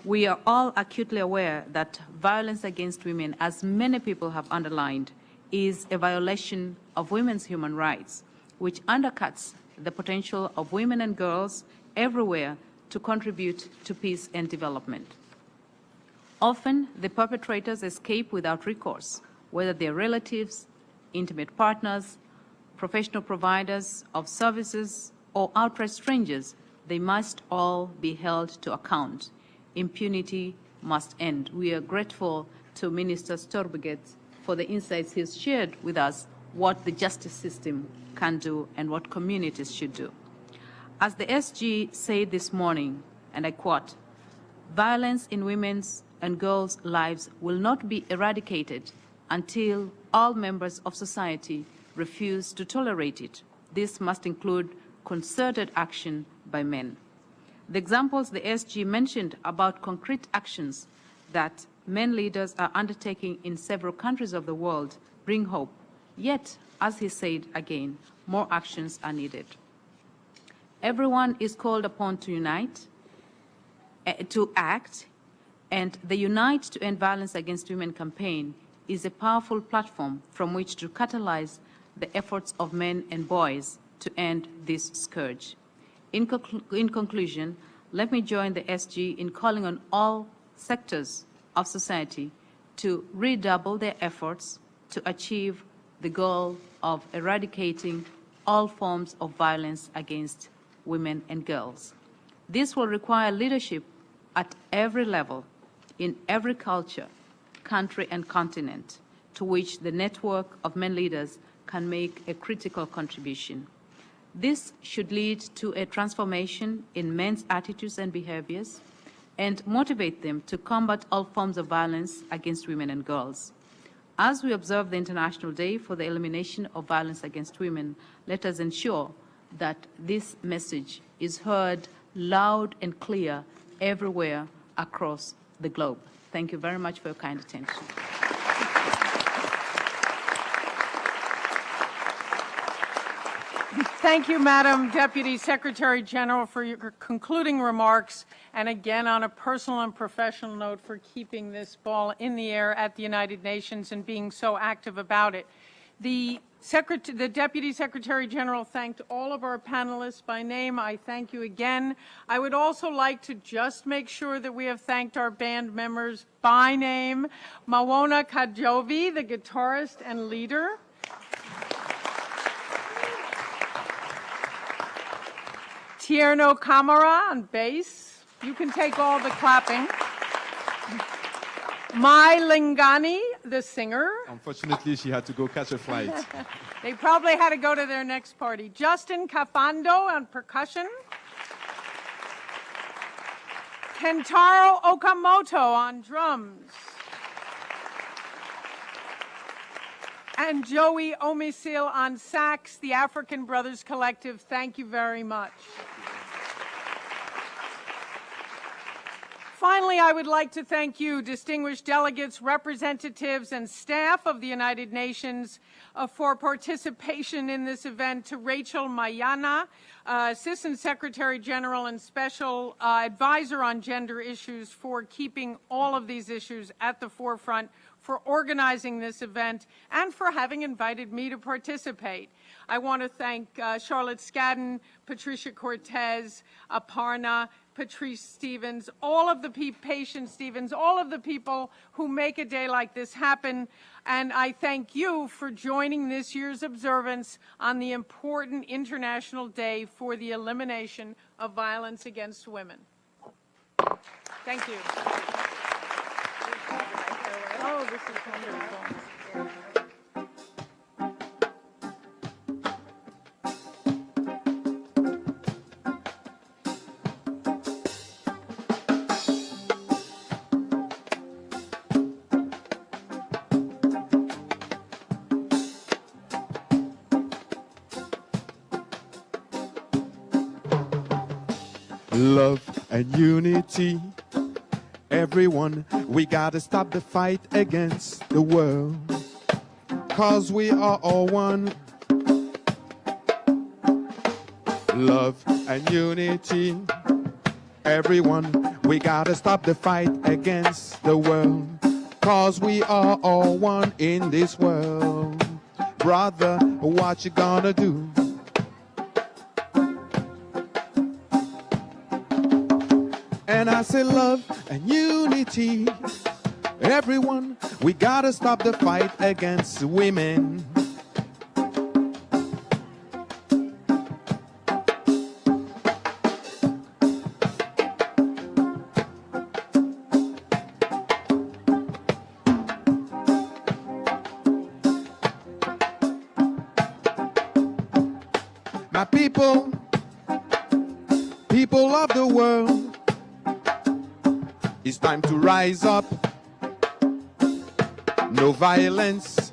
We are all acutely aware that violence against women, as many people have underlined, is a violation of women's human rights, which undercuts the potential of women and girls everywhere to contribute to peace and development. Often, the perpetrators escape without recourse, whether they're relatives, intimate partners, professional providers of services, or outright strangers. They must all be held to account. Impunity must end. We are grateful to Minister Storberget for the insights he's shared with us, what the justice system can do and what communities should do. As the SG said this morning, and I quote, "Violence in women's and girls' lives will not be eradicated until all members of society refuse to tolerate it. This must include concerted action by men." The examples the SG mentioned about concrete actions that men leaders are undertaking in several countries of the world bring hope. Yet, as he said again, more actions are needed. Everyone is called upon to unite, to act, and the Unite to End Violence Against Women campaign is a powerful platform from which to catalyze the efforts of men and boys to end this scourge. In conclusion, let me join the SG in calling on all sectors of society to redouble their efforts to achieve the goal of eradicating all forms of violence against women and girls. This will require leadership at every level, in every culture, country, and continent, to which the network of men leaders can make a critical contribution. This should lead to a transformation in men's attitudes and behaviors and motivate them to combat all forms of violence against women and girls. As we observe the International Day for the Elimination of Violence Against Women, let us ensure that this message is heard loud and clear everywhere across the globe. Thank you very much for your kind attention. Thank you, Madam Deputy Secretary General, for your concluding remarks, and again, on a personal and professional note, for keeping this ball in the air at the United Nations and being so active about it. The Deputy Secretary General thanked all of our panelists by name. I thank you again. I would also like to just make sure that we have thanked our band members by name. Mawona Kajovi, the guitarist and leader. Tierno Camara on bass. You can take all the clapping. Mai Lingani, the singer. Unfortunately, she had to go catch a flight. They probably had to go to their next party. Justin Cafando on percussion. Kentaro Okamoto on drums. And Joey Omisil on sax, the African Brothers Collective. Thank you very much. Finally, I would like to thank you, distinguished delegates, representatives, and staff of the United Nations for participation in this event. To Rachel Mayana, Assistant Secretary General and Special Advisor on Gender Issues, for keeping all of these issues at the forefront, for organizing this event, and for having invited me to participate. I want to thank Charlotte Scadden, Patricia Cortez, Aparna, Patrice Stevens, all of the Patience Stevens, all of the people who make a day like this happen. And I thank you for joining this year's observance on the important International Day for the Elimination of Violence Against Women. Thank you. Oh, this is wonderful. Love and unity, everyone, we gotta stop the fight against the world, 'cause we are all one. Love and unity, everyone, we gotta stop the fight against the world, 'cause we are all one in this world. Brother, what you gonna do? And I say love and unity, everyone, we gotta stop the fight against women. My people, people of the world, it's time to rise up. No violence,